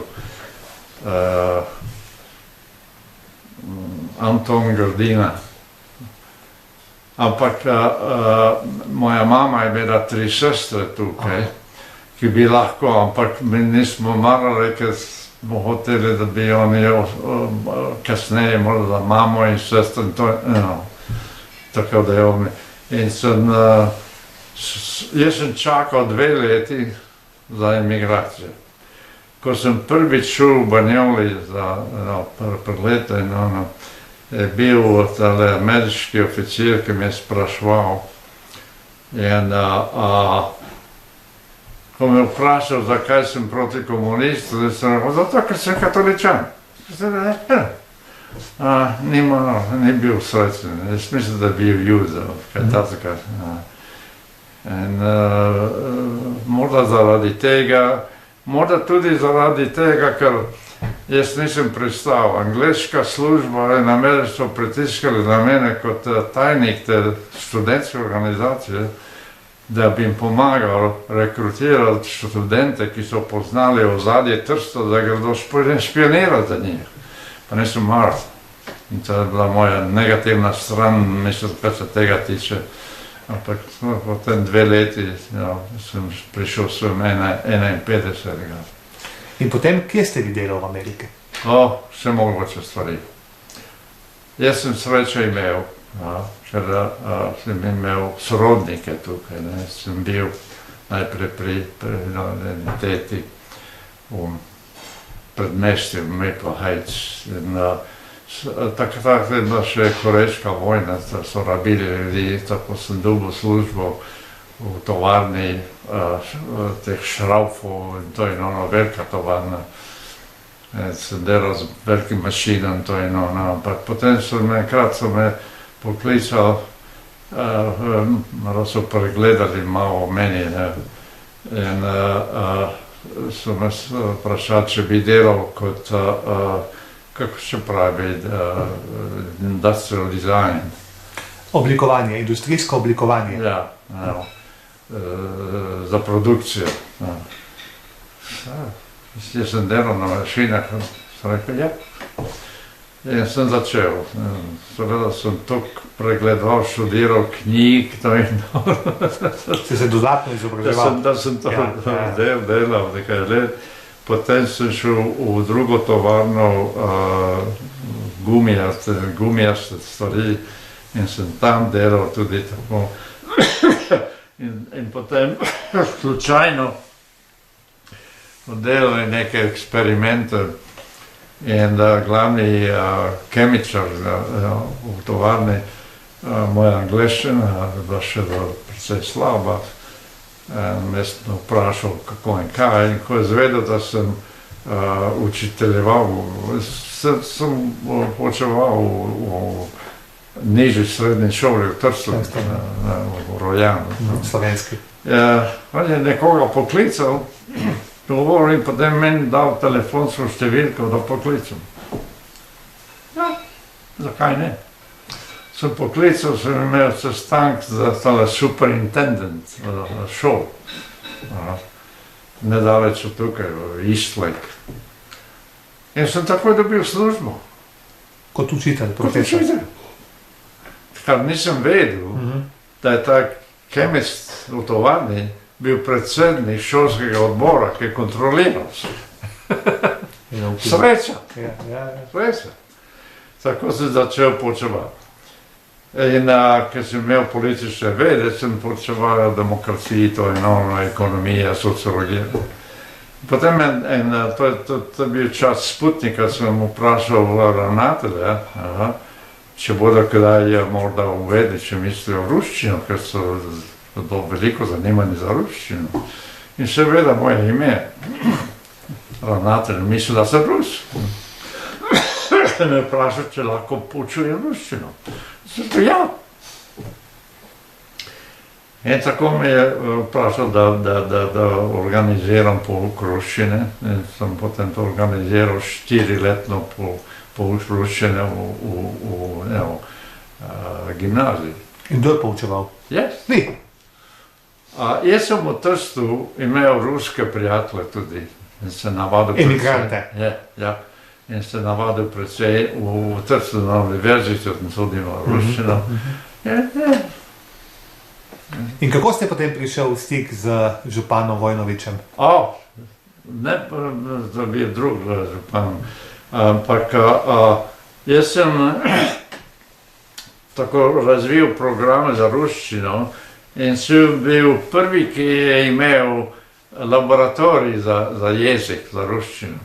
Anton Grdina. Ampak moja mama je imela 3 sestre tukaj, ki bi lahko, ampak mi nismo marali, ker smo hoteli, da bi oni kasneje morali mamo in sestro in to, tako da je oni. In jaz sem čakal 2 leti za emigracijo. Ko sem prvič šel v Banjoli za pred leta in je bil tale ameriški oficir, ki me je spraševal. In ko me je vprašal, zakaj sem proti komunistu, sem rekel, zato, ker sem katoličan. Ni bil srečen, jaz mislim, da je bil Juda, kaj takega. In morda zaradi tega, morda tudi zaradi tega, ker jaz nisem pristal. Angleška služba in Amerika so pritiskali na mene kot tajnik te študentske organizacije, da bi jim pomagal rekrutirati študente, ki so poznali ozadje Trsta, da gredo špionirati za njih. Pa nisem maral. In to je bila moja negativna stran, mislim, kar se tega tiče. Ampak potem 2 leti sem prišel sem 51. In potem, kje ste vi delali v Ameriki? Vse mogoče stvari. Jaz sem srečo imel, ker sem imel sorodnike tukaj. Sem bil najprej pri teti v predmestju Maple Heights. Takrat je bila še korejska vojna, so rabili ljudi, tako sem dobil službo v tovarni teh šraufov in to je velika tovarna. Sem delal z velikim mašinom, to je ampak potem so me poklical, malo so pregledali malo o meni in so me vprašali, če bi delal kot kako se pravi, industrial design. Oblikovanje, industrijsko oblikovanje. Ja, za produkcijo. Jaz sem delal na mašinah, sem rekel, ja. In sem začel. Seveda sem toliko pregledal, študiral knjig, to in to. Si se dodatno izobraževal? Da sem to delal nekaj let. Potem sem šel v drugo tovarno gumijaste stvari in sem tam delal tudi tako. In potem slučajno delal neke eksperimente. In glavni kemičar v tovarni, moja angleščina je bila še precej slaba, me je vprašal kako in kaj, in ko je zvedel, da sem učiteljeval, sem poučeval v nižji srednji šoli v Trstu, v Rojanu. Slovenski. On je nekoga poklical, in potem meni dal telefonsko številko, da poklicam. Ja, zakaj ne? Sem poklical, sem imel sestank za tale superintendent šol. Nedaleč od tukaj, v Eastlake. In sem takoj dobil službo. Kot učitelj, profesor. Kot učitelj. Kar nisem vedel, da je ta kemist v tovarni bil predsednik šolskega odbora, ki je kontroliral vse. Sreča. Sreča. Tako sem začel poučevati. In ker sem imel politične vede, sem poučeval demokraciji, to je ono, ekonomija, sociologija. Potem, to je bil čas Sputnika, sem vprašal ravnatelja, če bodo kdaj morda uvedli, če mislijo ruščino, ker so bilo veliko zanimanje za ruščino. In seveda moje ime, ravnatelj, misli, da sem Rus. Me vprašal, če lahko poučujem ruščino. Sem to ja. In tako me je vprašal, da organiziram pouk ruščine. In sem potem to organiziral 4-letno pouk ruščine v gimnaziji. In kdo je poučeval? Jaz. Vi? Jaz sem v Trstu imel ruske prijatelje tudi. Emigrante? Ja. In se navadil precej v Trstu na univerzi, sem tudi imel ruščino. In kako ste potem prišel v stik z županom Vojnovićem? Ne, da bi je drug župan. Ampak jaz sem tako razvil programe za ruščino in sem bil prvi, ki je imel laboratorij za jezik, za ruščino.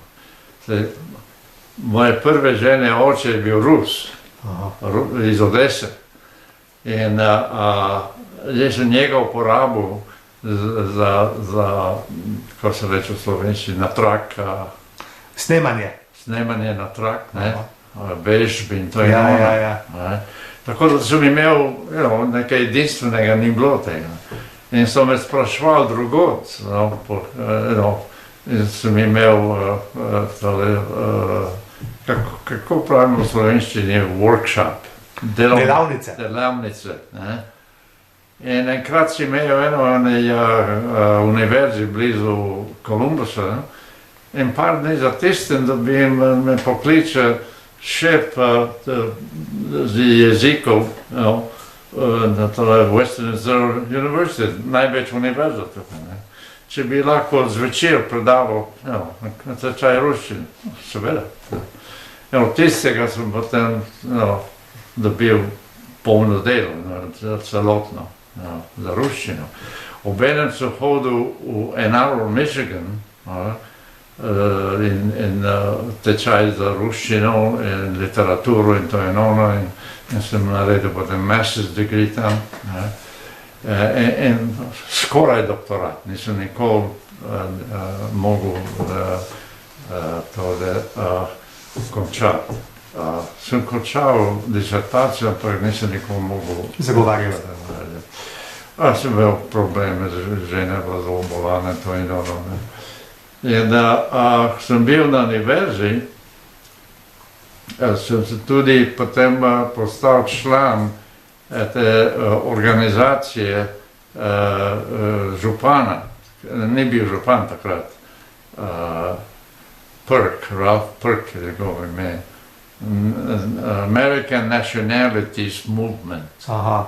Moje prve žene oče je bil Rus, iz Odese. In jaz sem njega uporabil za, kako se reče v slovenščini, na trak. Snemanje. Snemanje na trak, bežb in to je Ja. Tako da sem imel nekaj edinstvenega, ni bilo tega. In so me spraševali drugod, in sem imel, kako pravimo v slovenščini, workshop. Delavnice. Delavnice. In enkrat si imel univerzi blizu Kolumbusa in par dni za tistim, da bi me pokliče šef z jezikov na Western University, največ univerza tukaj. Če bi lahko zvečer predaval na tečaj ruščine, seveda. Tistega sem potem dobil polno delo, celotno, za ruščino. Obenem sem hodil v Ann Arbor, Michigan, in tečaj za ruščino in literaturo in to in ono, in sem naredil potem master's degree tam. In skoraj doktorat, nisem nikoli mogel to končati. Sem končal disertacijo, ampak nisem nikoli mogel zagovarjati. Sem imel probleme z žene, bila zelo bolana, to in ono. In sem bil na univerzi, sem se tudi potem postal član te organizacije župana, ni bil župan takrat, Ralph Perk je njegovo ime, American Nationalities Movement. Aha.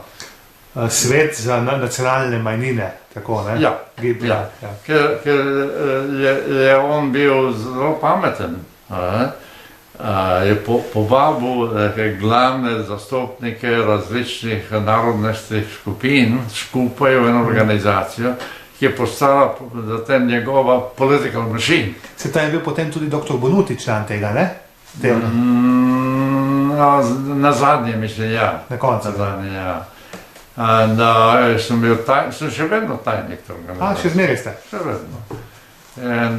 Svet za nacionalne manjine, tako ne? Ja, Ja. ker je on bil zelo pameten. Je povabil glavne zastopnike različnih narodnostnih skupin skupaj v eno organizacijo, ki je postala zatem njegova political machine. Se ta je bil potem tudi dr. Bonuti član tega, ne? Na zadnje, mislim, ja. Na koncu. Na zadnje, ja. Sem še vedno tajnik tega. Še zmeraj ste? Še vedno. In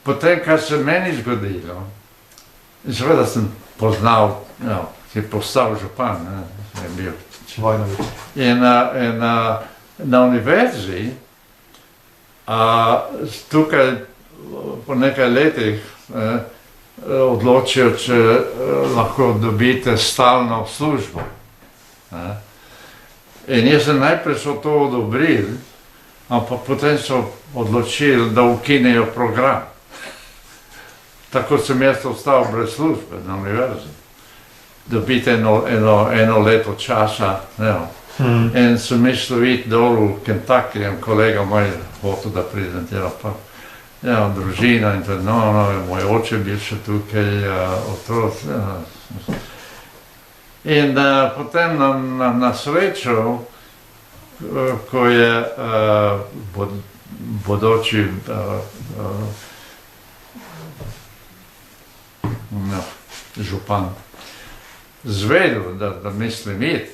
potem, kar se meni zgodilo, in seveda sem poznal, ki je postal župan, je bil. Vojnović. In na univerzi, tukaj po nekaj letih odločijo, če lahko dobite stalno službo. In jaz sem najprej so to odobril, ampak potem so odločili, da ukinejo program. Tako sem jaz ostal brez službe na univerzi. Dobite eno leto časa, in sem mislil iti dol v Kentucky, in kolega moj hotel, da prezentiral, pa družina in tako, moj oče bil še tukaj, otrok. In potem na srečo, ko je bodoči župan zvedel, da mislim iti,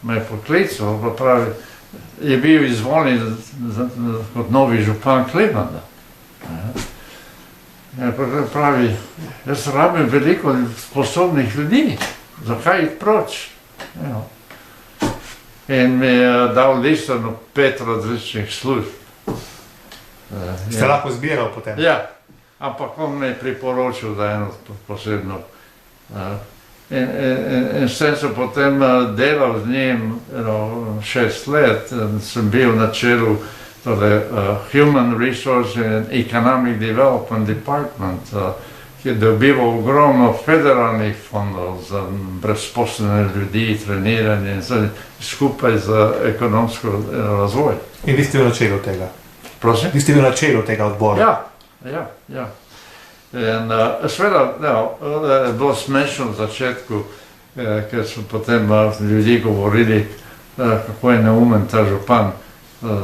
me je poklical, pa pravi, je bil izvoljen kot novi župan Clevelanda. Pravi, jaz rabim veliko sposobnih ljudi, zakaj iti proč? In mi je dal listano 5 različnih služb. Ste lahko zbiral potem? Ja, ampak on me je priporočil za eno posebno. In sem se potem delal z njim 6 let, sem bil na čelu Human Resource and Economic Development Department, ki je dobival ogromno federalnih fondov za brezposelne ljudi, treniranje in skupaj za ekonomsko razvoj. In vi ste bil na čelu tega? Prosim? Vi ste bil na čelu tega odbora? Ja. In seveda, je bilo smešno v začetku, ker so potem ljudi govorili, kako je neumen ta župan,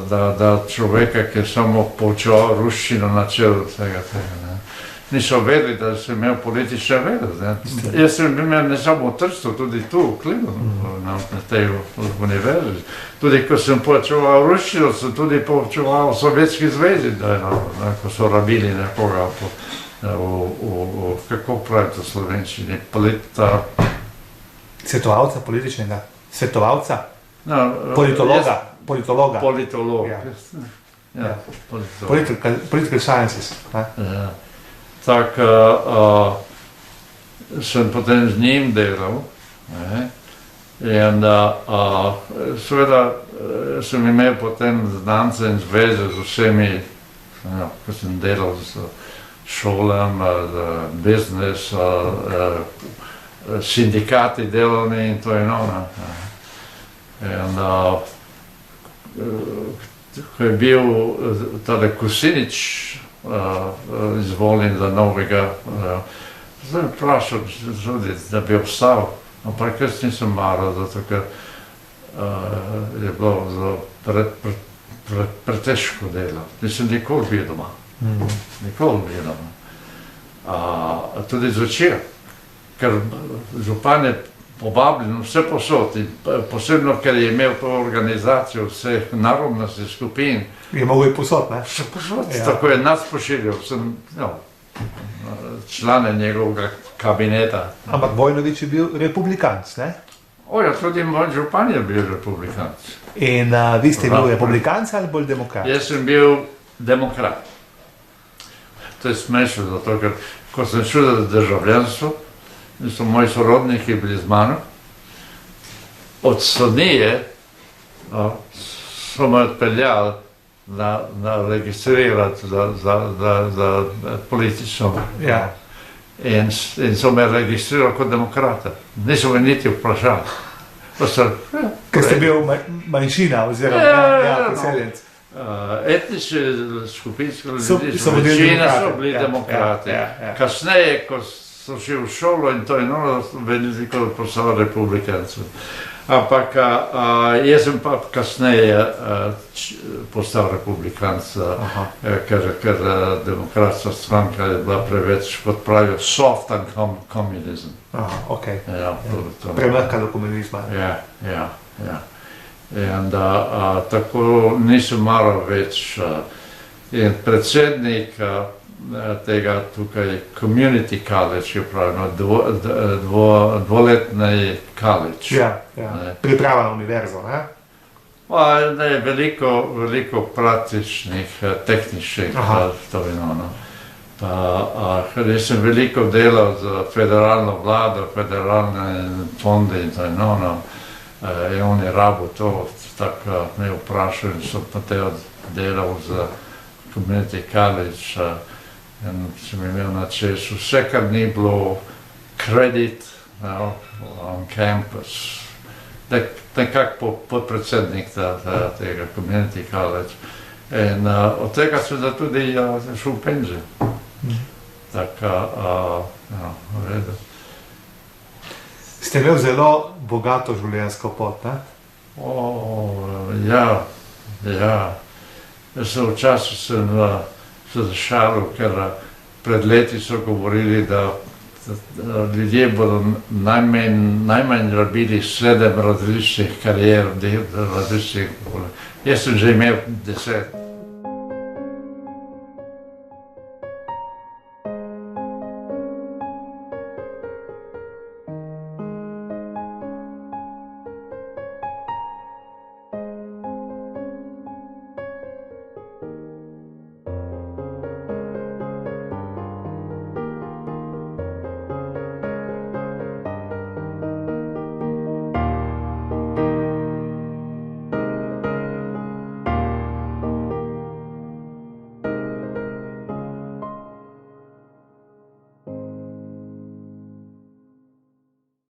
da človeka, ki je samo poučeval ruščino na čelu vsega tega. Niso vedeli, da sem imel politične vede. Jaz sem imel ne samo v Trstu, tudi tu v Clevelandu, na tej univerzi. Tudi ko sem poučeval ruščino, sem tudi poučeval v Sovjetski zvezi, ko so rabili nekoga kako pravite v slovenščini, svetovalca političnega? Svetovalca? Politologa? Politolog. Political sciences. Tako sem potem z njim delal in seveda sem imel potem znance in zveze z vsemi, ko sem delal z šolami, biznis, sindikati delovni in to in ono. In ko je bil tale Kusinič izvoljen za novega, zdaj vprašal tudi, da bi obstal, ampak jaz nisem maral, zato ker je bilo zelo pretežko delo. Nisem nikoli bil doma. Nikoli bil doma. Tudi zvečer, ker župan je povabljen vse posod, posebno, ker je imel to organizacijo vseh narodnostnih skupin. Je mogel i posod, ne? Vse posod, tako je nas pošiljal, sem člane njegovega kabineta. Ampak Vojnović je bil republikanc, ne? Ja, tudi moj župan je bil republikanc. In vi ste bil republikanc ali bolj demokrat? Jaz sem bil demokrat. To je smešno, zato ker ko sem šel za državljanstvo, so moji sorodniki bili z mano, od Sonije so me odpeljali registrirati za politično. in so me registrirali kot demokrata. Niso me niti vprašali. Ker ste bil manjšina oziroma priseljenc. Etnične skupinske ljudi So bili demokrati. Kasneje, ko so šli v šolo in to je veliko postal republikancev. Ampak jaz sem pa kasneje postal republikanc, ker demokratska stranka je bila preveč, kot pravijo, soft and communism. Premehka do komunizma. Ja. In tako nisem maral več. In predsednik tega tukaj community college, je pravno, dvoletni college. Priprava na univerzo, ne? Ne, veliko praktičnih, tehničnih, to je ono. Jaz sem veliko delal za federalno vlado, federalne fonde in to je ono. In on je rabo to, tako me vprašal in sem potem delal za community college. In sem imel na česu vse, kar ni bilo kredit on campus. Nekako podpredsednik tega community college. In od tega sem tudi šel v penzijo. Tako, v redu. Ste imel zelo bogato življenjsko pot, ne? Ja. Jaz sem včasih se zašalil, ker pred leti so govorili, da ljudje bodo najmanj rabili 7 različnih karier, različnih. Jaz sem že imel 10.